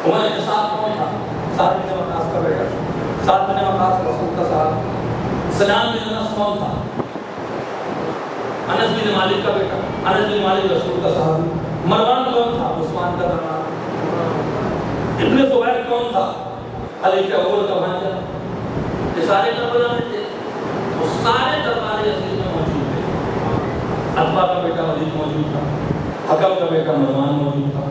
عمر کے ساتھ کون تھا؟ سعد بن وقاص کا بیٹا، سعد بن وقاص رسول کا صحابی۔ سنان بن انس کون تھا؟ انس بن مالک کا بیٹا، انس بن مالک رسول کا صحابی۔ مروان کون تھا؟ عثمان کا داماد۔ ابن زبیر کون تھا؟ خلیفہ اول کا بھانجا۔ یہ سارے کربلا میں تھے، وہ سارے دربار یزید میں موجود تھے۔ عتبہ کا بیٹا ولید موجود تھا، حکم کا بیٹا مروان موجود تھا،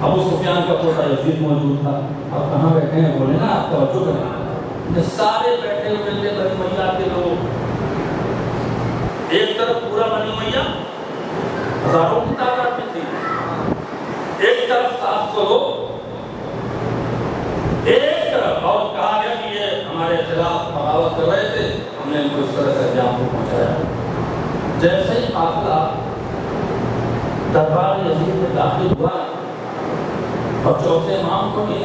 ابو سفیان کا پوتا یزید موجود تھا۔ اب کہاں بیٹھے ہیں بولے نا، آپ توجہ کریں، یہ سارے بیٹھے ہوئے تھے بنی امیہ کے لوگ۔ ایک طرف پورا بنی امیہ ہزاروں کی تعداد میں تھی، ایک طرف 700 لوگ، ایک طرف، اور کہا گیا کہ یہ ہمارے خلاف بغاوت کر رہے تھے، ہم نے ان کو اس طرح سے انجام کو پہنچایا۔ جیسے ہی قافلہ دربار یزید میں داخل ہوا اور چوتھے امام کو بھی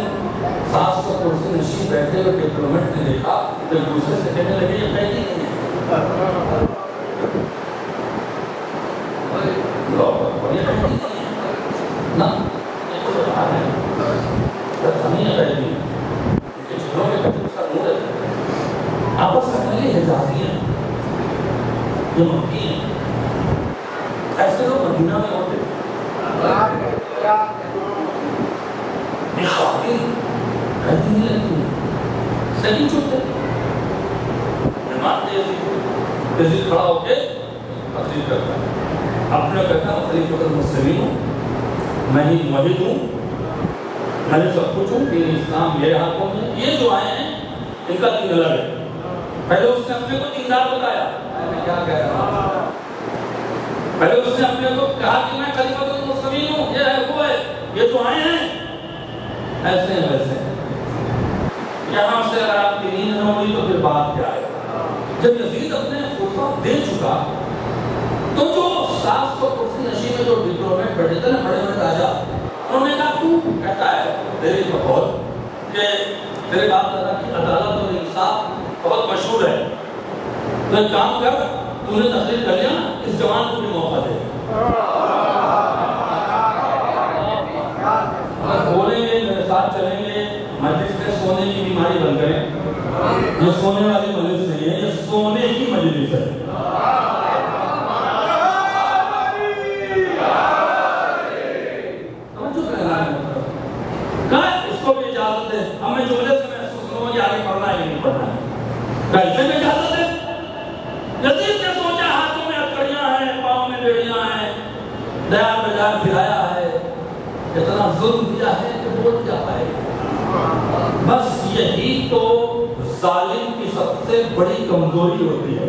700 کرسی نشین بیٹھے ہوئے ڈپلومیٹ نے دیکھا تو ایک دوسرے سے کہنے لگے یہ قیدی نہیں ہے، نا یہ تو باہر ہے، ہمیں یہ قیدی ہے، ان کے چہروں میں کچھ سا نور ہے، آپس میں یہ حجازی ہیں، یہ مکی ہیں۔ ایسے لوگ مدینہ میں ہوتے رہتی نہیں لگتی صحیح چھوٹے یزید کھڑا ہو کے تقریر کرتا ہے، اپنے کہتا ہے خلیفۃ المسلمین ہوں، میں ہی موحد ہوں، میں نے سب کچھ ہوں، دین اسلام میرے ہاتھوں میں، یہ جو آئے ہیں ان کا دین الگ ہے۔ پہلے اس نے اپنے کو دیندار بتایا، میں کیا کہہ رہا ہوں، پہلے اس نے اپنے کو کہا کہ میں خلیفۃ المسلمین ہوں، یہ ہے وہ ہے، یہ جو آئے ہیں ایسے ہیں ویسے ہیں۔ یہاں سے اگر آپ کی نیند نہ ہوئی تو پھر بات کیا ہے؟ جب یزید اپنے خطبہ دے چکا تو جو 700 کرسی نشین میں جو ڈپلومیٹ بیٹھے تھے نا، بڑے بڑے راجا، انہوں نے کہا تو کہتا ہے تیری بقول کہ تیرے باپ دادا کی عدالت اور انصاف بہت مشہور ہے، تو ایک کام کر، تو نے تقریر کر لیا نا، اس جوان کو بھی موقع دے، بولیں گے میرے ساتھ چلیں گے، مجلس میں سونے کی بیماری بن کریں، یہ سونے والی مجلس نہیں ہے، یہ سونے کی مجلس ہے۔ کہا اس کو بھی اجازت دے، اب میں جملے سے محسوس کروں کہ آگے پڑھنا ہے کہ نہیں پڑھنا ہے، کہا اسے بھی اجازت دے۔ یزید نے سوچا ہاتھوں میں ہتھکڑیاں ہیں، پاؤں میں بیڑیاں ہیں، دیار بجار پھرایا ہے، اتنا ظلم دیا ہے کہ بول کیا پائے گا۔ بس یہی تو ظالم کی سب سے بڑی کمزوری ہوتی ہے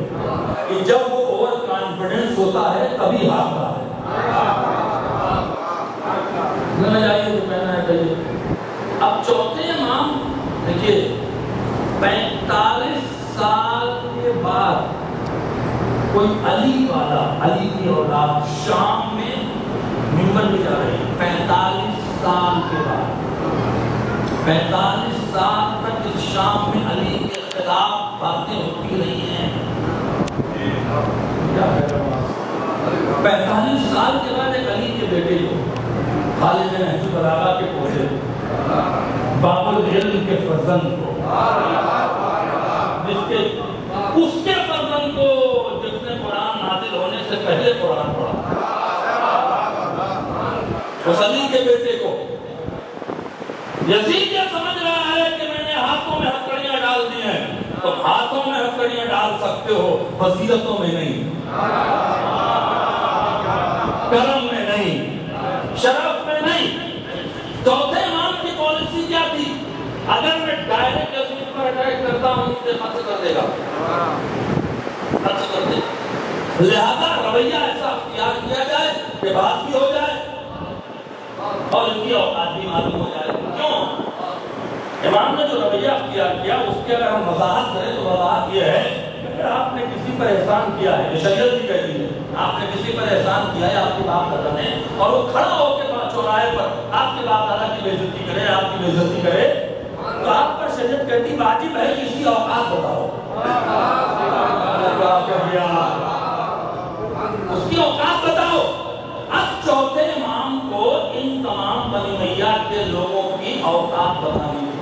کہ جب وہ اوور کانفیڈنس ہوتا ہے تبھی ہارتا ہے۔ نہ جائیے تو کہنا ہے کہیے۔ اب چوتھے امام دیکھیے 45 سال کے بعد کوئی علی والا، علی کی اولاد شام میں منبر میں جا رہی ہے، 45 سال کے بعد، 45 سال تک اس شام میں علی کے خلاف باتیں ہوتی رہی ہیں۔ 45 سال کے بعد ایک علی کے بیٹے کو، خالد نہج البلاغہ کے پوتے، باب العلم کے فرزند کو، اس کے فرزند کو جس نے قرآن نازل ہونے سے پہلے قرآن پڑھا، اس علی کے بیٹے کو یزید یہ سمجھ رہا ہے کہ میں نے ہاتھوں میں ہتھکڑیاں ڈال دی ہیں، تو ہاتھوں میں ہتھکڑیاں ڈال سکتے ہو، فضیلتوں میں نہیں، کرم میں نہیں، شرف میں نہیں۔ چوتھے امام کی پالیسی کیا تھی؟ اگر میں ڈائریکٹ یزید پر اٹیک کرتا ہوں مجھے قتل کر دے گا، قتل کر دے گا، لہذا رویہ ایسا اختیار کیا جائے کہ بات بھی ہو جائے اور ان کی اوقات بھی معلوم ہو جائے۔ کیوں؟ امام نے جو رویہ اختیار کیا اس کے اگر ہم وضاحت کریں تو وضاحت یہ ہے کہ اگر آپ نے کسی پر احسان کیا ہے، یہ شریعت بھی کہتی ہے، آپ نے کسی پر احسان کیا ہے آپ کے باپ دادا نے، اور وہ کھڑا ہو کے چوراہے پر آپ کے باپ دادا کی بے عزتی کرے، آپ کی بے عزتی کرے، تو آپ پر شریعت کہتی واجب ہے کہ اس کی اوقات بتاؤ، اس کی اوقات بتاؤ۔ اب چوتھے امام کو ان تمام بنی امیہ کے لوگوں کی اوقات بتانی ہے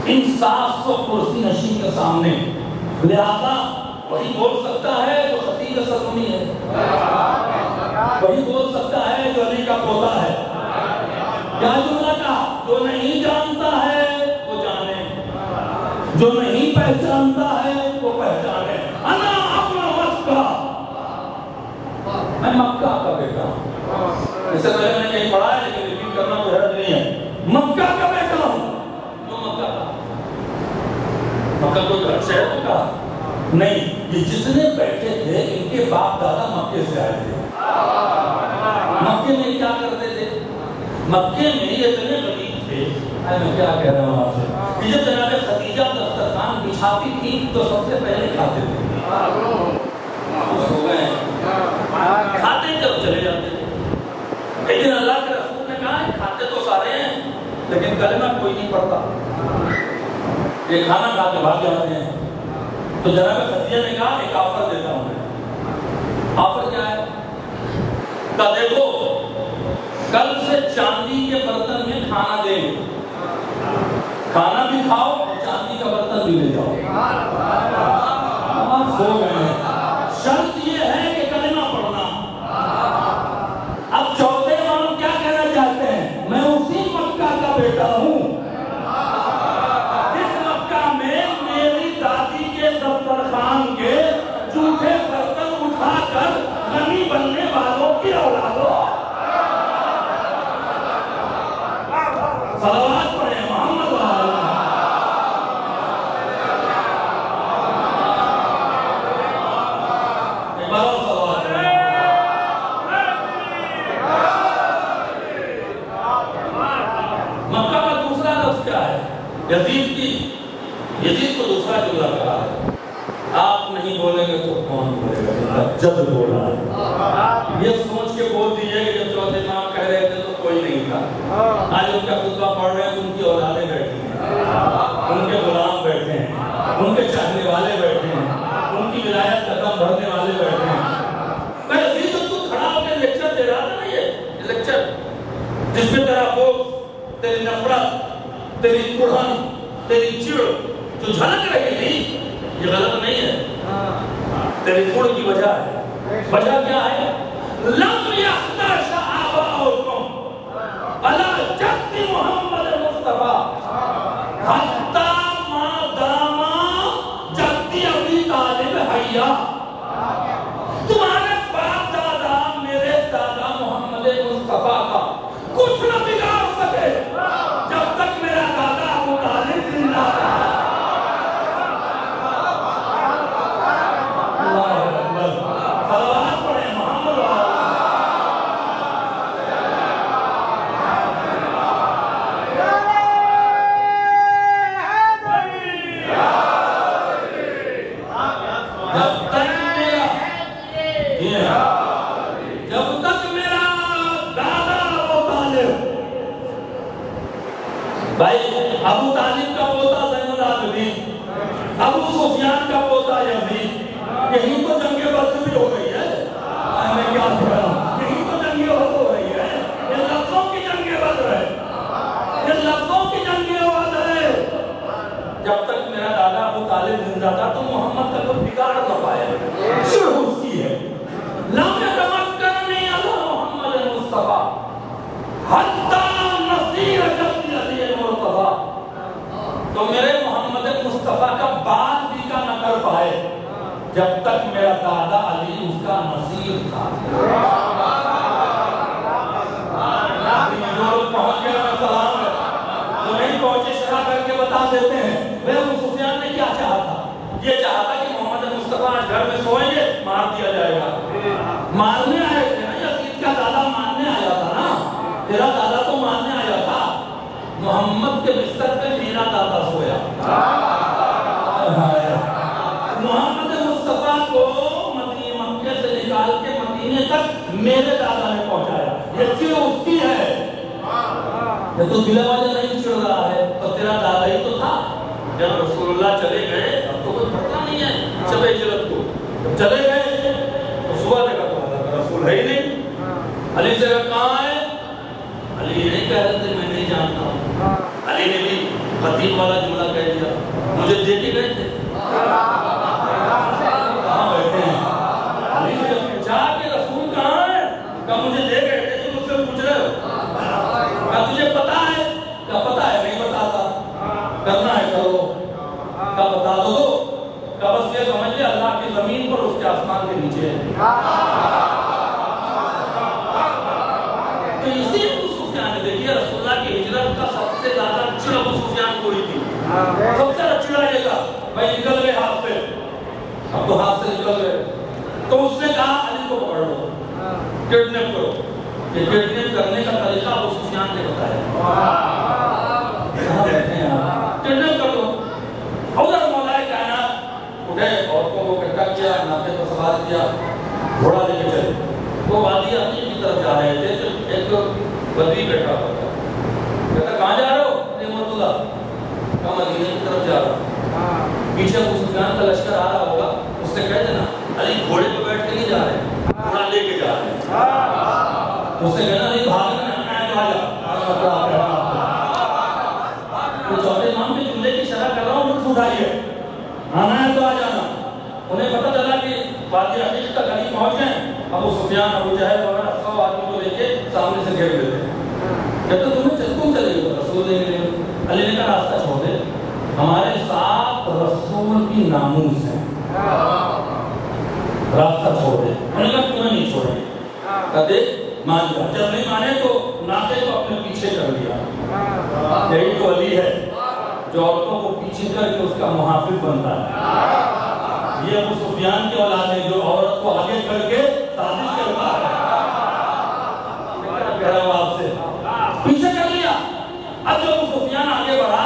ان 700 کرسی نشین کے سامنے، لہذا وہی بول سکتا ہے جو خطیب سرمنی ہے، وہی بول سکتا ہے جو علی کا پوتا ہے۔ کیا جملہ کہا؟ جو نہیں جانتا ہے وہ جانے، جو نہیں پہچانتا ہے وہ پہچانے۔ انا اپنا مکہ، میں مکہ کا بیٹا ہوں، اس سے پہلے میں نے کہیں پڑھا ہے لیکن ریپیٹ کرنا کوئی حرج نہیں ہے، مکہ کا بیٹا ہوں۔ کیوں مکہ کا؟ مکہ کوئی گھر شہر تو کہا نہیں، یہ جتنے بیٹھے تھے ان کے باپ دادا مکے سے آئے تھے۔ مکے میں کیا کرتے تھے؟ مکے میں یہ اتنے غریب تھے، میں کیا کہہ رہا ہوں آپ سے، کہ جب جناب خدیجہ دسترخوان بچھاتی تھی تو سب سے پہلے کھاتے تھے، خوش ہو گئے کھاتے تھے اور چلے جاتے تھے۔ لیکن اللہ کے رسول نے کہا کھاتے تو سارے ہیں لیکن کلمہ کوئی نہیں پڑھتا، یہ کھانا کھا کے بھاگ جاتے ہیں۔ تو جناب خدیجہ نے کہا ایک آفر دیتا ہوں میں۔ آفر کیا ہے؟ کہا دیکھو کل سے چاندی کے برتن میں کھانا دیں، کھانا بھی کھاؤ چاندی کا برتن بھی لے جاؤ۔ سو گئے، شرط یہ ہے کہ کلمہ پڑھنا، یزید کو دوسرا جملہ کہا ہے، آپ نہیں بولیں گے تو کون بولے گا؟ جب بولا ہے یہ سوچ کے بول دیجئے کہ جب چوتھے امام کہہ رہے تھے تو کوئی نہیں تھا، آج ان کا خطبہ پڑھ رہے ہیں تو ان کی اولادیں بیٹھی ہیں، ان کے غلام بیٹھے ہیں، ان کے چاہنے والے بیٹھے ہیں، ان کی ولایت قدم بھرنے والے بیٹھے ہیں۔ میں یزید تو کھڑا ہو کے لیکچر دے رہا تھا نا، یہ لیکچر جس میں تیرا بغض، تیری نفرت، تیری کڑھن، تیری چڑ جو جھلک رہی تھی، یہ غلط نہیں ہے، تیری کڑ کی وجہ ہے۔ وجہ کیا ہے؟ لم یختش آباؤکم علی جد محمد مصطفیٰ حتی ما دام جدی ابی طالب حیا۔ تمہارے باپ دادا میرے دادا محمد مصطفیٰ کا کچھ نہ بگاڑ سکے جب تک میرا دادا ابو طالب زندہ رہا۔ ابو طالب کا پوتا زین العابدین، ابو سفیان کا پوتا یزید، یہی تو جنگ بدر بھی ہو رہی ہے۔ میں کیا کہہ رہا ہوں، یہی تو جنگ بدر ہو رہی ہے۔ یہ لفظوں کی جنگ بدر ہے، یہ لفظوں کی جنگ بدر ہے۔ جب تک میرا دادا ابو طالب زندہ تھا تو محمد کا کوئی بگاڑ نہ پایا، شروع اس کی ہے۔ لم یتمکننی علی محمد مصطفیٰ حتی نصیر جدی علی مرتضیٰ۔ تو میرے محمد مصطفیٰ کا بات بھی کا نہ کر پائے جب تک میرا دادا علی اس کا نصیر تھا۔ جو پہنچ گیا میں سلام ہے، جو نہیں پہنچے شرح کر کے بتا دیتے ہیں۔ وہ ابو سفیان نے کیا چاہا تھا؟ یہ چاہا تھا کہ محمد مصطفیٰ آج گھر میں سوئیں گے، مار دیا جائے گا۔ مارنے آئے تھے نا، یزید کا دادا ماننے آیا تھا نا، تیرا دادا تو ماننے آیا تھا۔ محمد کے بستر پہ میرا دادا سویا۔ محمد مصطفیٰ کو مکے سے نکال کے مدینے تک میرے دادا نے پہنچایا۔ یہ چڑ اس کی ہے، یہ تو دل والے نہیں چڑ رہا ہے، تو تیرا دادا ہی تو تھا۔ جب رسول اللہ چلے گئے، اب تو کوئی پتہ نہیں ہے شب ہجرت کو، جب چلے گئے تو صبح دیکھا تو رسول ہے ہی نہیں۔ علی سے کہاں ہے؟ علی نہیں کہہ رہے تھے میں نہیں جانتا ہوں۔ علی نے بھی خطیب والا جملہ کہہ دیا، مجھے دے کے گئے تھے، کہاں بیٹھے ہیں؟ علی سے پوچھا کہ رسول کہاں ہے؟ کہا مجھے دے گئے تھے، تم مجھ سے پوچھ رہے ہو؟ کہا تجھے پتا ہے؟ کہا پتا ہے، نہیں بتاتا، کرنا ہے کرو۔ کہا بتا دو، کہا بس یہ سمجھ لے اللہ کی زمین پر اس کے آسمان کے نیچے ہے۔ تو اسی ابو سفیان نے دیکھیے رسول اللہ کی ہجرت کا سب سے زیادہ چڑ ابو سفیان کو ہی تھی۔ سب سے چڑا یہ تھا بھائی نکل گئے ہاتھ سے، اب تو ہاتھ سے نکل گئے، تو اس نے کہا علی کو پکڑ لو، کڈنیپ کرو۔ یہ کڈنیپ کرنے کا طریقہ ابو سفیان نے بتایا، کڈنیپ کر دو۔ ادھر مولا کائنات اٹھے، عورتوں کو اکٹھا کیا، ناقے پر سوار کیا، گھوڑا لے کے چلے۔ وہ وادی عقیق کی طرف جا رہے تھے، ایک بدری بیٹھا ہوا تھا، کہتا کہاں جا رہے ہو؟ نعمت اللہ، کہا مدینے کی طرف جا رہا ہوں۔ پیچھے ابو سفیان کا لشکر آ رہا ہوگا، اس سے کہہ دینا علی گھوڑے پہ بیٹھ کے نہیں جا رہے، گھوڑا لے کے جا رہے ہیں۔ اس سے کہنا نہیں بھاگنا ہے، تو آ جا۔ تو چوتھے امام کے جملے کی شرح کر رہا ہوں، لطف اٹھائیے، آنا ہے تو آ جانا۔ انہیں پتہ چلا کہ وادی عقیق تک علی پہنچ گئے، ابو سفیان ابو جہل وغیرہ 100 آدمی کو لے کے سامنے سے گھیر لیتے ہیں۔ جب تک تم چلے گئے رسول نے علی نے کہا راستہ چھوڑ دے، ہمارے ساتھ رسول کی ناموس ہے، راستہ چھوڑ دے۔ انہوں نے کہا تمہیں نہیں چھوڑیں گے، کہا دیکھ مان جا، جب نہیں مانے تو ناقے کو اپنے پیچھے کر لیا۔ یہی تو علی ہے جو عورتوں کو پیچھے کر کے اس کا محافظ بنتا ہے۔ یہ ابو سفیان کی اولاد ہے جو عورت کو آگے کر کے سازش کرتا ہے۔ کہہ رہا ہوں آپ سے، پیچھے کر لیا۔ اب جو ابو سفیان آگے بڑھا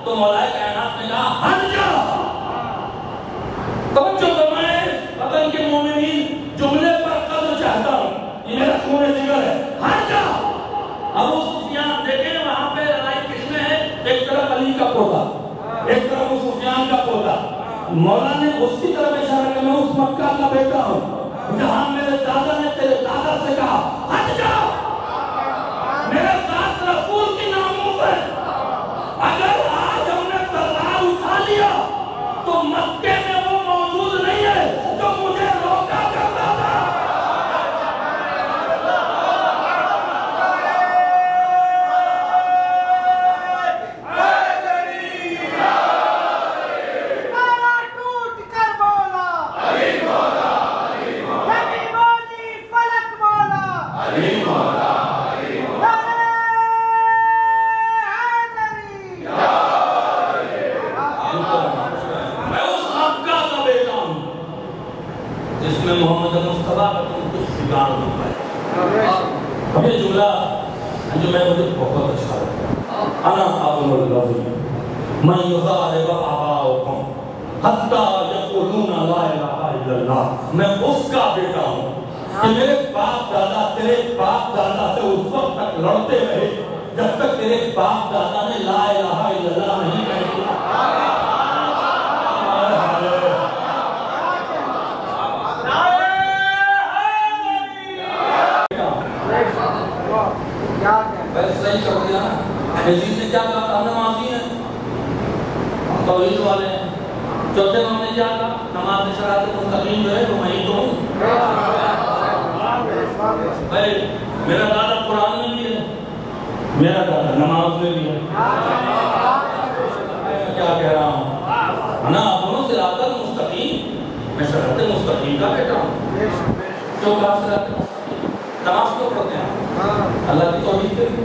تو مولا کائنات نے کہا ہٹ جا. توجہ فرمائے وطن کے مومنین، جملے پر قدر چاہتا ہوں، یہ میرا خون جگر ہے. ہٹ جا. ابو سفیان دیکھیں وہاں پہ لڑائی کس میں ہے، ایک طرف علی کا پوتا، ایک طرف ابو سفیان کا پوتا. مولا نے اس کی طرف اشارہ کہ میں اس مکہ کا بیٹا ہوں جہاں میرے دادا نے تیرے دادا سے کہا ہٹ جا. میرے ساتھ رسول کی ناموس ہے. اگر آج ہم نے تلوار اٹھا لیا تو مکے میں وہ موجود نہیں ہے جو مجھے روکا کرتا تھا. محمد مصطفیٰ کا تم کچھ بگاڑ نہ پائے. اب یہ جملہ جو میں مجھے بہت اچھا لگتا، انا ابن الذی من یضارب آباءکم حتی یقولون لا الہ الا اللہ. میں اس کا بیٹا ہوں کہ میرے باپ دادا تیرے باپ دادا سے اس وقت تک لڑتے رہے جب تک تیرے باپ دادا نے لا الہ الا اللہ نہیں کہہ دیا. صحیح کر دیا نا. یزید نے کیا کہا تھا؟ ہم نمازی ہیں، ہم توحید والے ہیں. چوتھے امام نے کیا کہا؟ نماز صراط مستقیم جو ہے وہ میں تو ہوں. بھائی میرا دادا قرآن میں بھی ہے، میرا دادا نماز میں بھی ہے. کیا کہہ رہا ہوں؟ انا ابن صراط مستقیم، میں صراط مستقیم کا بیٹا ہوں. کیوں کہا صراط مستقیم؟ نماز کیوں پڑھتے ہیں؟ اللہ کی توحید کے لیے.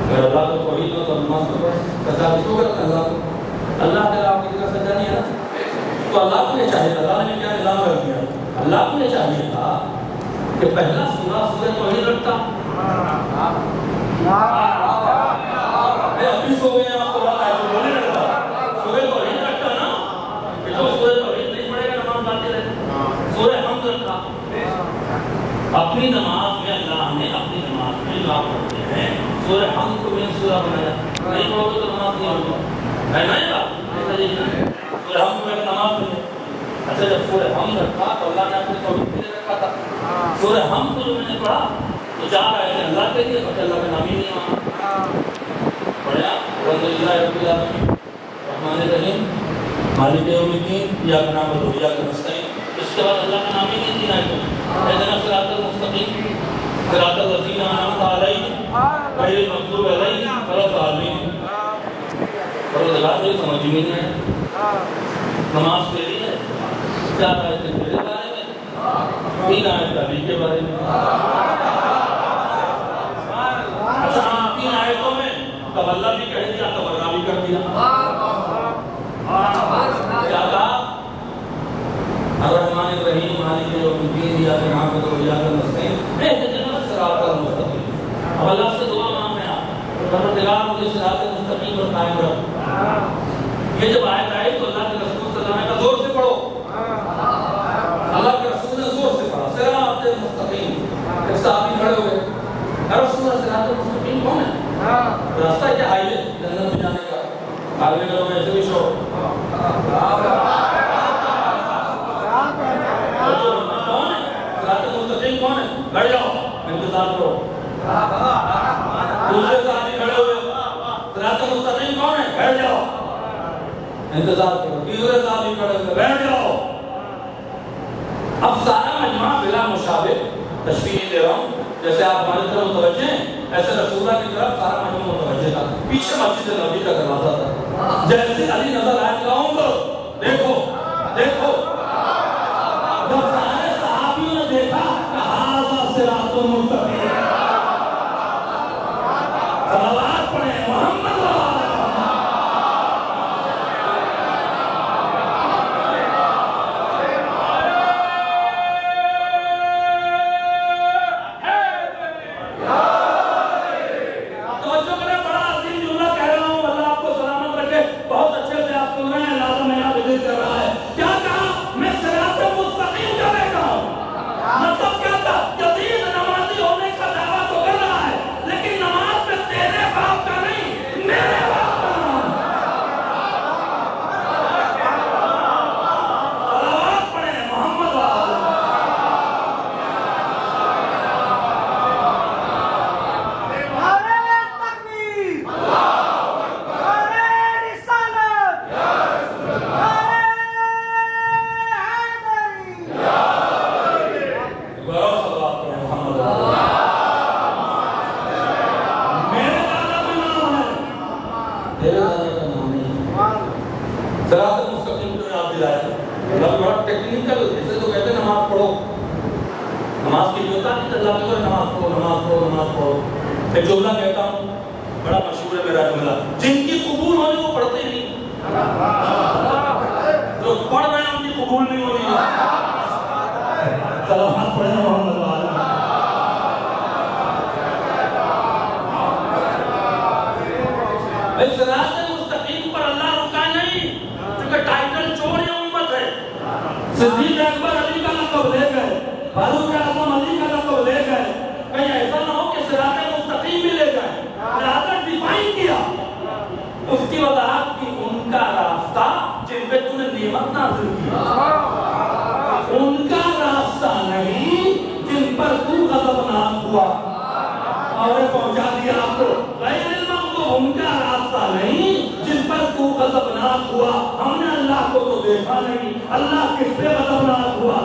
اگر اللہ کو توحید ہو تو نماز کو پڑھ. سجدہ کیوں کرتا ہے اللہ کو؟ اللہ کے آپ کی جگہ سجدہ نہیں ہے نا. تو اللہ کو یہ چاہیے، اللہ نے کیا نظام رکھ دیا، اللہ کو یہ چاہیے تھا کہ پہلا سورہ توحید رکھتا. ابھی سو گئے آپ کو بات آئے تو بولے رکھتا سورہ توحید رکھتا نا، کہ جو سورہ توحید نہیں پڑھے گا نماز باطل ہے. سورہ حمد رکھتا. اپنی نماز میں اللہ نے اپنی نماز میں جو آپ پڑھتے ہیں سورہ حمد کو میں سورہ بنایا. نہیں پڑھو گے تو نماز نہیں ہوگا. ہے نا یہ بات؟ سورہ حمد میں نماز نہیں ہے. اچھا جب سورہ حمد رکھا تو اللہ نے اپنی توحید کے لیے رکھا تھا. سورہ حمد کو جو میں نے پڑھا تو 4 آیتیں اللہ کے لیے، بچہ اللہ کا نام ہی نہیں وہاں پڑھا. الحمدللہ رب العالمین الرحمن الرحیم مالک یوم الدین ایاک نعبد و ایاک نستعین. اس کے بعد اللہ کا نام ہی نہیں 3 آیتیں. اهدنا الصراط المستقیم صراط الذین انعمت علیہم غیر المغضوب علیہم ولا الضالین. پروردگار کو سمجھ میں نہیں آیا. نماز کے لیے 4 آیتیں میرے بارے میں، 3 آیتیں علی کے بارے میں. اچھا 3 آیتوں میں تب اللہ بھی کہہ دیا تب اللہ بھی کر دیا. کیا کہا؟ الرحمن الرحیم مالک یوم الدین ایاک نعبد و ایاک نستعین اهدنا الصراط المستقیم. اب اللہ سے دعا مانگنا ہے، پروردگار مجھے صراط مستقیم پر قائم رکھ. یہ جب آیت آئی تو اللہ کے رسول صلی اللہ علیہ وسلم کا زور سے پڑھو. اللہ کے رسول نے زور سے پڑھا صراط مستقیم. ایک صحابی کھڑے ہوئے، رسول اللہ صراط مستقیم کون ہے؟ راستہ کیا؟ ہائی وے جنت میں جانے کا. ہائی وے میں ایسے بھی شو کون ہے؟ بیٹھ جاؤ انتظار کرو. دوسرے صحابی کھڑے ہوئے، صراط مستقیم کون ہے؟ بیٹھ جاؤ انتظار کرو. تیسرے صحابی کھڑے ہوئے، بیٹھ جاؤ. اب سارا مجمع بلا مشابہ تشریح دے رہا ہوں. جیسے آپ ہماری طرف متوجہ ہیں ایسے رسول اللہ کی طرف سارا مجمع متوجہ تھا. پیچھے مسجد نبوی کا دروازہ تھا. جیسے علی نظر آئے کہوں گا دیکھو دیکھو. جب سارے صحابیوں نے دیکھا صراط مستقیم. صلوات پڑھیں محمد توجہ کریں. بڑا عظیم جملہ کہہ رہا ہوں، اللہ آپ کو سلامت ٹیکنیکل جیسے تو کہتے ہیں نماز پڑھو، نماز کی جو ہوتا ہے اللہ کے نماز پڑھو نماز پڑھو نماز پڑھو. ایک جملہ کہتا ہوں بڑا مشہور ہے میرا جملہ، جن کی قبول ہونی وہ پڑھتے ہی نہیں، جو پڑھ رہے ہیں ان کی قبول نہیں ہونی. چلو ہاتھ پڑھیں محمد والا. صراط مستقیم پر اللہ رکا نہیں، کیونکہ ٹائٹل چور یہ امت ہے. صدیق اکبر علی کا لقب لے گئے، فاروق اعظم علی کا لقب لے گئے، کہیں ایسا نہ ہو کہ صراط مستقیم بھی لے جائیں. لہذا ڈیفائن کیا، اس کی وضاحت کی ان کا راستہ جن پہ تو نے نعمت نازل کی، ان کا راستہ نہیں جن پر تو غضبناک ہوا. اور پہنچا دیا آپ کو غیر المغضوب، ان کا راستہ نہیں جن پر تو غضبناک ہوا. ہم نے اللہ کو تو دیکھا نہیں، اللہ کس پہ غضبناک ہوا؟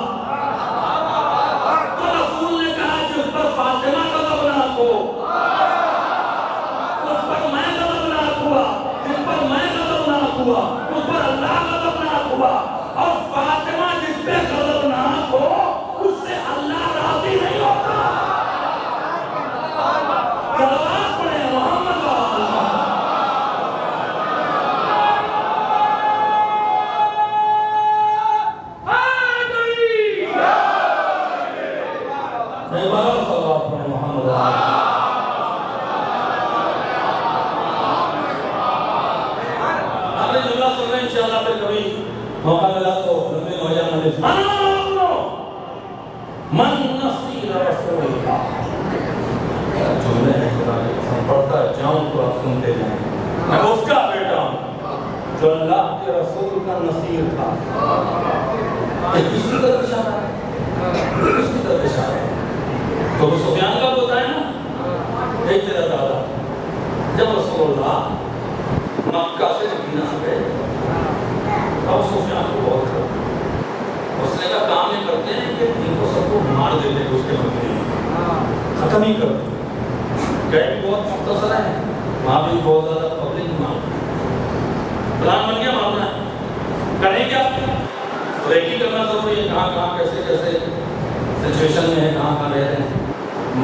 تو رسول نے کہا جس پر فاطمہ غضبناک ہو، اس پر میں غضبناک ہوا، جن پر میں غضبناک ہوا اس پر اللہ غضبناک ہوا. اور فاطمہ جس پہ غضبناک ہو اس سے اللہ راضی نہیں ہوتا. صلوات پڑھیں محمد والا. صلوات پڑھیں محمد والا. آگے جملہ سن رہے ہیں انشاءاللہ، پھر کبھی موقع ملا تو لمبے نوجوان نے من نصیر رسول اللہ. جملے ہیں خدا کے قسم پڑھتا جاؤں تو آپ سنتے جائیں. میں اس کا بیٹا ہوں جو اللہ کے رسول کا نصیر تھا. کس کی طرف اشارہ ہے؟ کس کی طرف اشارہ ہے؟ تو ابو سفیان کا بتایا نا، ایک تیرا دادا جب رسول اللہ مکہ سے مدینہ گئے ابو سفیان کو بہت تھا. اس نے کہا کام یہ کرتے ہیں کہ ان کو سب کو مار دیتے ہیں، اس کے مدینے ختم ہی کرتے. گئے بھی بہت مختصر ہیں، وہاں بھی بہت زیادہ پبلک مار. پلان بن گیا مارنا ہے، کریں کیا؟ ریکی کرنا ضروری ہے، کہاں کہاں کیسے کیسے سچویشن میں ہے، کہاں کہاں رہ رہے ہیں.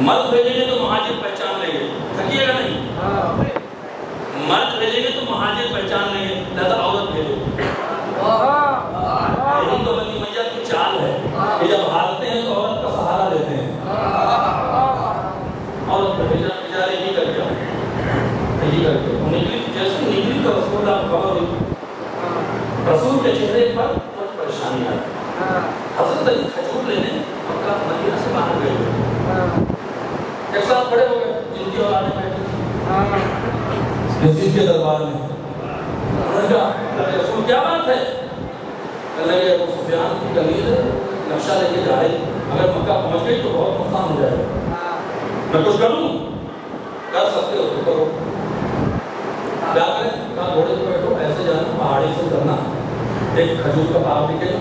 مرد بھیجیں گے تو مہاجر پہچان لیں گے، تھکیے گا نہیں. مرد بھیجیں گے تو مہاجر پہچان لیں گے، لہذا عورت بھیجو. یہی تو بنی میاں کی چال ہے کہ جب ہارتے ہیں تو عورت کا سہارا لیتے ہیں. عورت بھیجا بیچارے ہی کر گیا، یہی کر کے نکلی. جیسے نکلی تو رسول اللہ کو خبر ہوئی. رسول کے چہرے پر کچھ پریشانی آئی. حضرت علی کھجور لینے مکہ مدینہ سے باہر گئے، ایک ساتھ کھڑے ہو گئے جن کی اولادیں بیٹھی تھیں یزید کے دربار میں. انہوں نے کہا رسول کیا بات ہے؟ کہنے لگے ابو سفیان کی قلیل نقشہ لے کے جا رہی، اگر مکہ پہنچ گئی تو بہت نقصان ہو جائے گا. میں کچھ کروں؟ کر سکتے ہو تو کرو. کیا کریں؟ کہا گھوڑے پہ بیٹھو، ایسے جانا پہاڑی سے کرنا، ایک کھجور کا پہاڑ دکھے گا،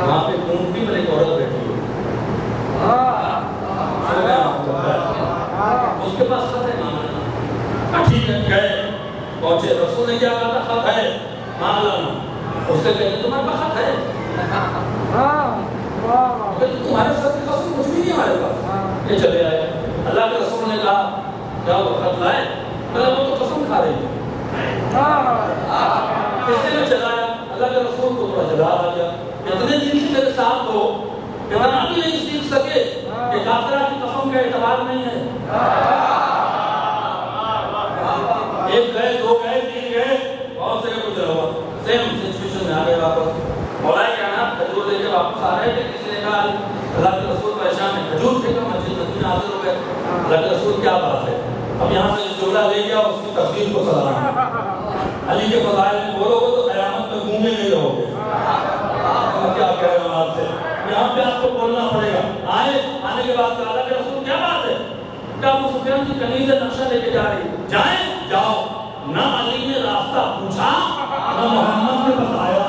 وہاں پہ اونٹنی پر ایک عورت بیٹھی ہے، اس کے پاس خط ہے مانگنا. ٹھیک ہے، گئے پہنچے. رسول نے کیا کہا تھا؟ خط ہے مانگ لانا. اس سے کہتے تمہارے پاس خط ہے؟ تمہارے ساتھ کی قسم کچھ بھی نہیں ہمارے پاس. یہ چلے آئے. اللہ کے رسول نے کہا کیا وہ خط لائے؟ کہا وہ تو قسم کھا رہی تھی. کسی نے چلایا. اللہ کے رسول کو تھوڑا جلال آ گیا. اتنے دن سے میرے ساتھ ہو، اتنا بھی نہیں سیکھ سکے کہ کافرہ کی قسم کا اعتبار نہیں ہے. ایک گئے، دو گئے، تین گئے، بہت سے گزرا ہوا. سیم سچویشن میں آ گئے واپس. مولا کیا نا کھجور لے کے واپس آ رہے تھے. کسی نے کہا اللہ کے رسول پریشان ہے، کھجور پھینکا. مسجد مدینہ حاضر ہو گئے. اللہ کے رسول کیا بات ہے؟ اب یہاں سے جملہ لے گیا اس کی تفسیر کو سلام. علی کے فضائل میں بولو گے تو قیامت میں گونگے نہیں رہو گے. کیا کہہ رہے ہو آپ سے؟ یہاں پہ آپ کو بولنا پڑے گا. آنے کے بعد اللہ کے رسول کیا بات ہے؟ کہ ابو سفیان کی کنیز نقشہ لے کے جا رہی. جائیں جاؤ. نہ علی نے راستہ پوچھا نہ محمد نے بتایا.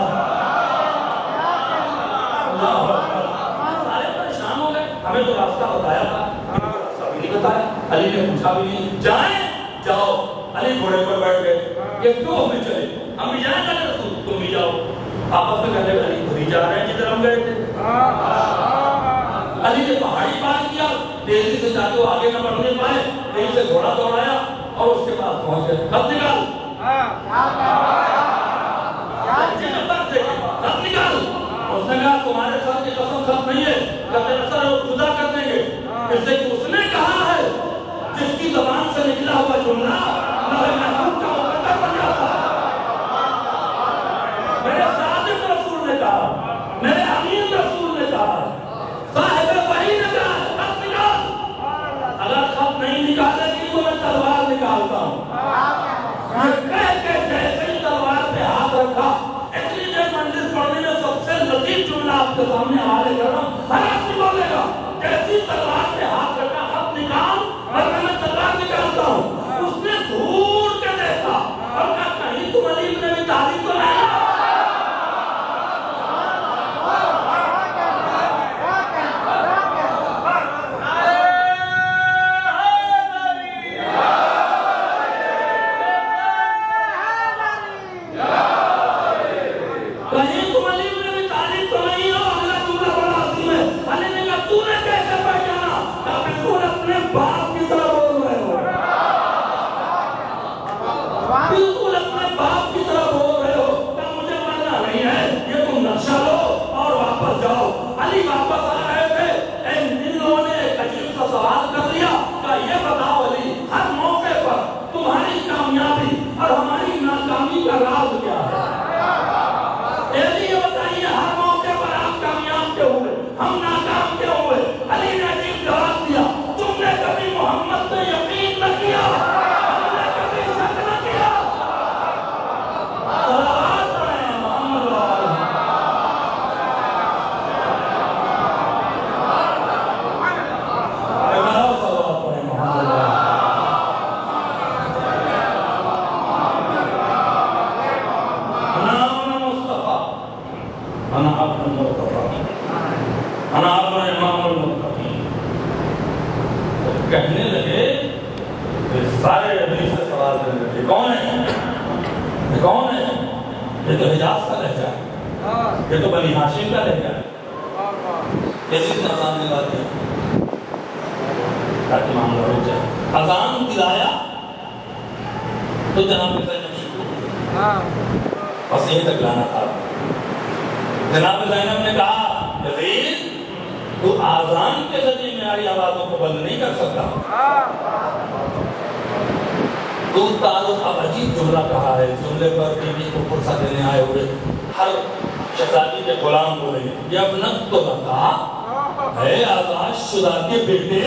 سارے پریشان ہو گئے. ہمیں تو راستہ بتایا تھا، راستہ بھی نہیں بتایا، علی نے پوچھا بھی نہیں. جائیں جاؤ. علی گھوڑے پر بیٹھ گئے. یہ تو ہمیں چلے، ہم بھی جائیں گے رسول، تم بھی جاؤ. آپس میں کہنے علی تو ہی جا رہے ہیں جدھر ہم گئے تھے. علی نے پہاڑی پار کیا, تیزی سے جا کے وہ آگے نہ بڑھنے پائے, کہیں سے گھوڑا دوڑایا اور اس کے پاس پہنچ گئے. خط نکال, خط نکال. اس نے کہا تمہارے ساتھ کی قسم خط نہیں ہے, قتل جدا کر دیں گے. اس سے کہ اس نے کہا ہے جس کی زبان سے نکلا ہوا جملہ لوح محفوظ کا مقدر بن جاتا ہے. میرے صادق رسول نے کہا, میرے امین رسول نے کہا, صاحب وحی نے کہا خط نکال. اگر خط نہیں نکالے گی تو میں تلوار نکالتا ہوں. یہ کہہ کے جیسے ہی تلوار پہ ہاتھ رکھا, اتنی دیر منزل پڑھنے میں سب سے لطیف جملہ آپ کے سامنے حوالے کر رہا ہوں, ہر آدمی بولے گا جیسی تلوار پہ ہاتھ رکھا خط نکال اور میں تلوار نکالتا ہوں. اس نے دور کے دیکھا اور کہا کہیں تم علی ابن ابی طالب تو نہیں. کہنے لگے سارے حدیث سے سوال کرنے لگے کون ہے, یہ کون ہے؟ یہ تو حجاز کا لہجہ ہے, یہ تو بنی ہاشم کا لہجہ ہے. کیسی اذان دلاتے ہیں تاکہ معاملہ ہو جائے. اذان دلایا تو جناب زینب شکر بس یہیں تک لانا تھا. جناب زینب نے کہا یزید تو آزان کے ذریعے میاری آوازوں کو بند نہیں کر سکتا. تو تعارف اب عجیب جملہ کہا ہے, جملے پر بیوی کو پرسہ دینے آئے ہوئے ہر شہزادی کے غلام بولے گے یہ ابنت تو لگا ہے آزاد شدہ کے بیٹے.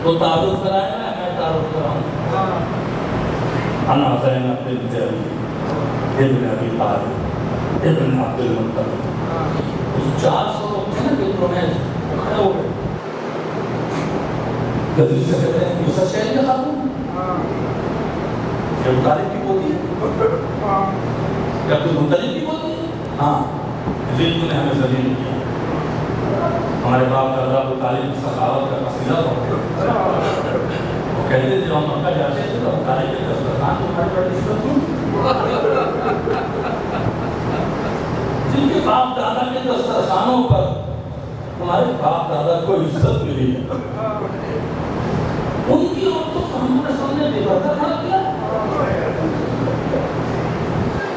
تو تعارف کرائے نا, میں تعارف کراؤں. انا زینب بنت علی ابن ابی طالب ابن عبد المطلب. 400 لوگ تھے نا بلکوں میں کھڑے ہو گئے. قدری سے کہتے ہیں یہ سچ کہنے کا خاتون کیا مطالب کی بولی ہے, کیا تو مطالب کی بولی ہے. ہاں ذلت نے ہمیں ذلیل کیا. ہمارے باپ کا ابو طالب کی سخاوت کا قصیدہ پڑھتے وہ کہتے تھے جب ہم مکہ جاتے تھے تو ابو طالب کے دسترخوان کو ہماری بڑی عزت تھی. جن کے باپ دادا کے دسترخوانوں پر ہمارے باپ دادا کو عزت ملی ہے, ان کی عورتوں کو ہم نے سامنے بے پردہ کھڑا کیا.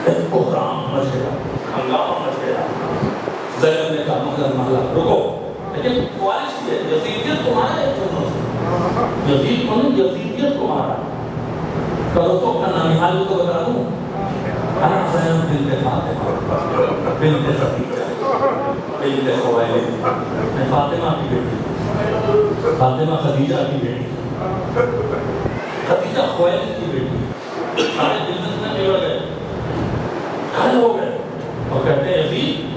ایک بحران مچ گیا, ہنگامہ مچ گیا. زینب نے کہا مگر محلہ رکو, لیکن خواہش یہ یزیدیت کو مارا ہے جو یزید کو نہیں, یزیدیت کو مارا. کرو تو اپنا نامی حال تو بتا دوں. انا زینب بنت فاطمہ بنت خدیجہ بنت خویلد. میں فاطمہ کی بیٹی, فاطمہ خدیجہ کی بیٹی, خدیجہ خویلد کی بیٹی. سارے بزنس میں بگڑ گئے, کھڑے ہو گئے اور کہتے ہیں یزید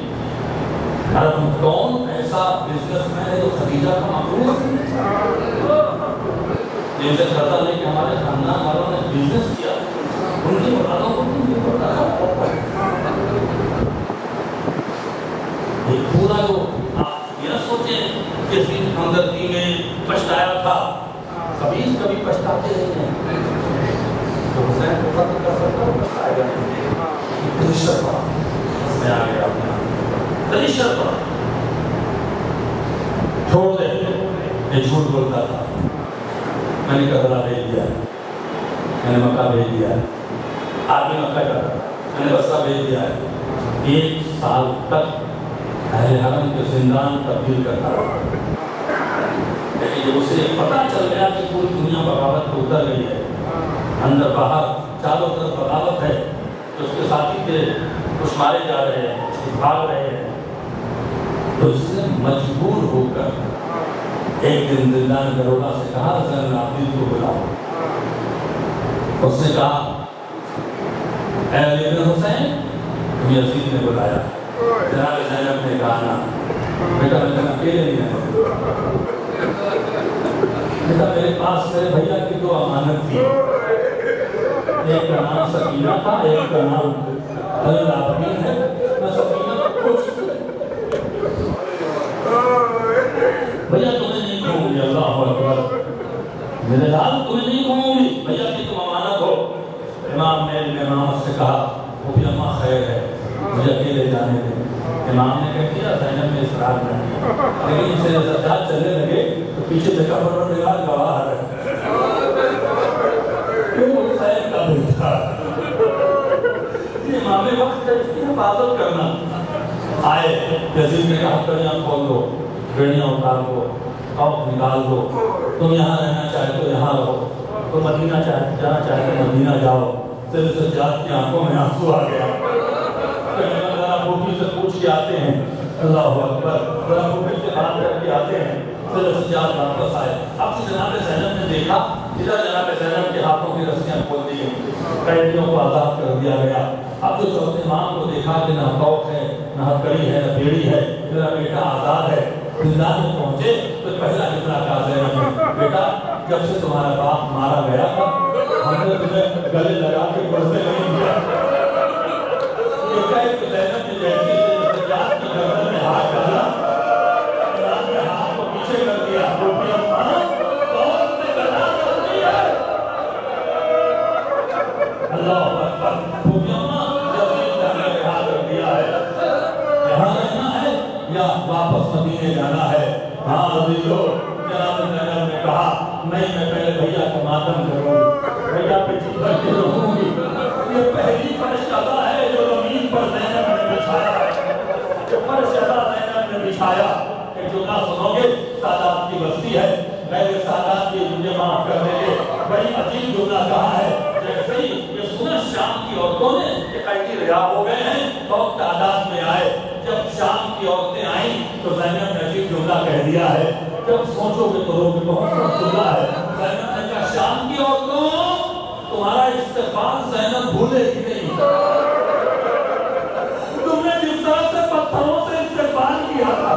کون ایسا بزنس مین ہے جو خدیجہ کا مقروض ہے, جن سے قرضہ لے کے ہمارے خاندان والوں نے بزنس کیا, ان کی مرادوں کو یہ پورا جو آپ یہ نہ سوچیں کہ صرف ہمدردی میں پچھتایا تھا, کبھی کبھی پچھتاتے رہے ہیں. تو حسین کو قتل کر سکتا ہوں, پچھتائے گا نہیں. رجسٹر پڑا میں آ گیا اپنا رجسٹر پڑا چھوڑ دے یہ جھوٹ بولتا تھا میں نے قبرہ بھیج دیا میں نے مکہ بھیج دیا آگے مکہ کا میں نے بصرہ بھیج دیا ہے 1 سال تک اہل حرم کے زندان تبدیل کرتا رہا لیکن جب اسے پتہ چل گیا کہ پوری دنیا بغاوت کو اتر گئی ہے اندر باہر چاروں طرف بغاوت ہے تو اس کے ساتھی تھے کچھ مارے جا رہے ہیں کچھ بھاگ رہے ہیں تو اس نے مجبور ہو کر ایک دن زندان دروگا سے کہا زین العابدین کو بلاؤ اس نے کہا اے علی بن حسین تمہیں یزید نے بلایا جناب زینب نے کہا نا بیٹا میں اکیلے نہیں ہے بیٹا میرے پاس میرے بھیا کی 2 امانت تھی ایک کا نام سکینہ تھا ایک کا نام زین العابدین ہے میں سکینہ کو کچھ بھیا تمہیں نہیں کہوں گی اللہ اکبر میرے لال تمہیں نہیں کہوں گی بھیا کی تم امانت ہو امام نے امام سے کہا وہ بھی اماں خیر ہے مجھے اکیلے جانے دیں امام نے کہہ دیا زینب میں اصرار نہیں لیکن اسے سجاد چلنے لگے تو پیچھے دیکھا پروردگار گواہ ہے کیوں حسین کا بیٹا یہ امام وقت ہے اس کی حفاظت کرنا آئے یزید نے کہا کڑیاں کھول دو گھڑیاں اتار دو خوف نکال دو تم یہاں رہنا چاہے تو یہاں رہو تو مدینہ جانا چاہے تو مدینہ جاؤ پھر سجاد کی آنکھوں میں آنسو آ گیا ذرا بھوکی سے پوچھ کے آتے ہیں اللہ اکبر ذرا بھوکی سے بات کر کے آتے ہیں پھر سجاد واپس آئے اب جناب زینب نے دیکھا ادھر جناب زینب کے ہاتھوں کی رسیاں کھول دی گئی قیدیوں کو آزاد کر دیا گیا اب جو چوتھے امام کو دیکھا کہ نہ خوف ہے نہ ہتکڑی ہے نہ بیڑی ہے میرا بیٹا آزاد ہے زندان میں پہنچے تو پہلا جتنا کہا زینب نے بیٹا جب سے تمہارا باپ مارا گیا تھا ہم نے تمہیں گلے لگا کے پڑھتے نہیں دیا زینب نے جیسی سجاد کی گردن میں ہاتھ ڈالا سجاد نے ہاتھ کو پیچھے کر دیا روپی اماں بہت نے گلا کر دیا اللہ اکبر روپی اماں یزید نے رہا کر دیا ہے یہاں رہنا ہے یا واپس مدینے جانا ہے ہاں عزیزو جناب زینب نے کہا نہیں میں پہلے بھیا کا ماتم کروں گی بھیا پہ چکر کے رہوں گی یہ پہلی فرش ادا ہے جو زمین پر زینب نے بچھایا جو فرش ادا زینب نے بچھایا کہ جو نہ سنو گے سادات کی بستی ہے میرے سادات کی مجھے معاف کر دیں گے بڑی عجیب جملہ کہا ہے جیسے ہی یہ سنا شام کی عورتوں نے کہ قیدی رہا ہو گئے ہیں بہت تعداد میں آئے جب شام کی عورتیں آئیں تو زینب نے عجیب جملہ کہہ دیا ہے جب سوچو گے تو روگ بہت جملہ ہے زینب نے کہا شام کی عورتوں تمہارا استقبال زینب بھولے ہی نہیں تم نے جس طرح سے پتھروں سے استقبال کیا تھا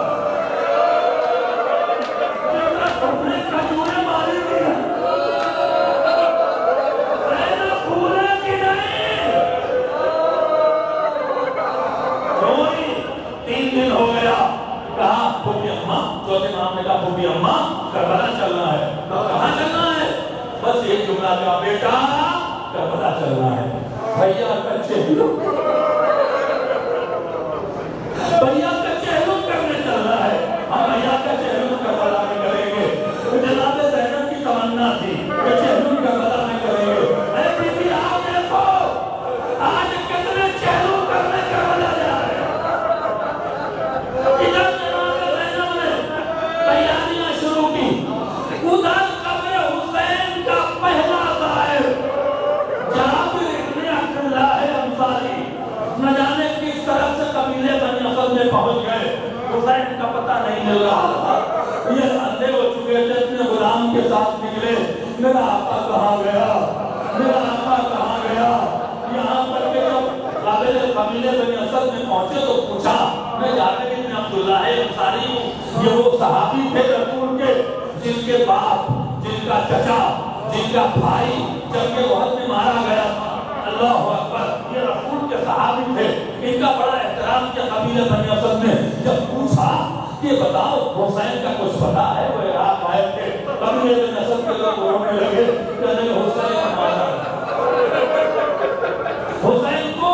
تم نے کھجوریں ماری دی زینب بھولے کی نہیں روئی 3 دن ہو گیا کہا بھوبی اماں چوتھے امام نے کہا بھوبی اماں کربلا چلنا ہے کہاں چلنا ہے بس ایک جملہ کا بیٹا کربلا چلنا ہے بھیا کا چہلو کرنے چل رہا ہے ہم بھیا کا چہلو کربلا میں کریں گے جناب زینب کی تمنا تھی کہ چہلو کربلا میں کریں گے اے بی بی آپ دیکھو آج کتنے چہلو کرنے کربلا جا رہے ہیں ادھر جناب زینب نے تیاریاں شروع کی ادھر قبر حسین کا پہلا ظاہر جابر ابن عبداللہ انصاری نہ جانے کس طرح سے قبیلے بنی اسد میں پہنچ گئے حسین کا پتہ نہیں مل رہا تھا یہ اندھے ہو چکے تھے اپنے غلام کے ساتھ نکلے میرا آقا کہاں گیا میرا آقا کہاں گیا یہاں پر کے جب قبیلے بنی اسد میں پہنچے تو پوچھا میں جابر ابن عبداللہ انصاری ہوں یہ وہ صحابی تھے رسول کے جن کے باپ جن کا چچا جن کا بھائی جنگ احد میں مارا گیا تھا اللہ اکبر یہ رسول کے صحابی تھے ان کا بڑا احترام کیا قبیلہ بنی اسد نے جب پوچھا کہ بتاؤ حسین کا کچھ پتا ہے وہ عراق آئے تھے قبیلہ بنی اسد کے لوگ رونے لگے کہ حسین مارا حسین کو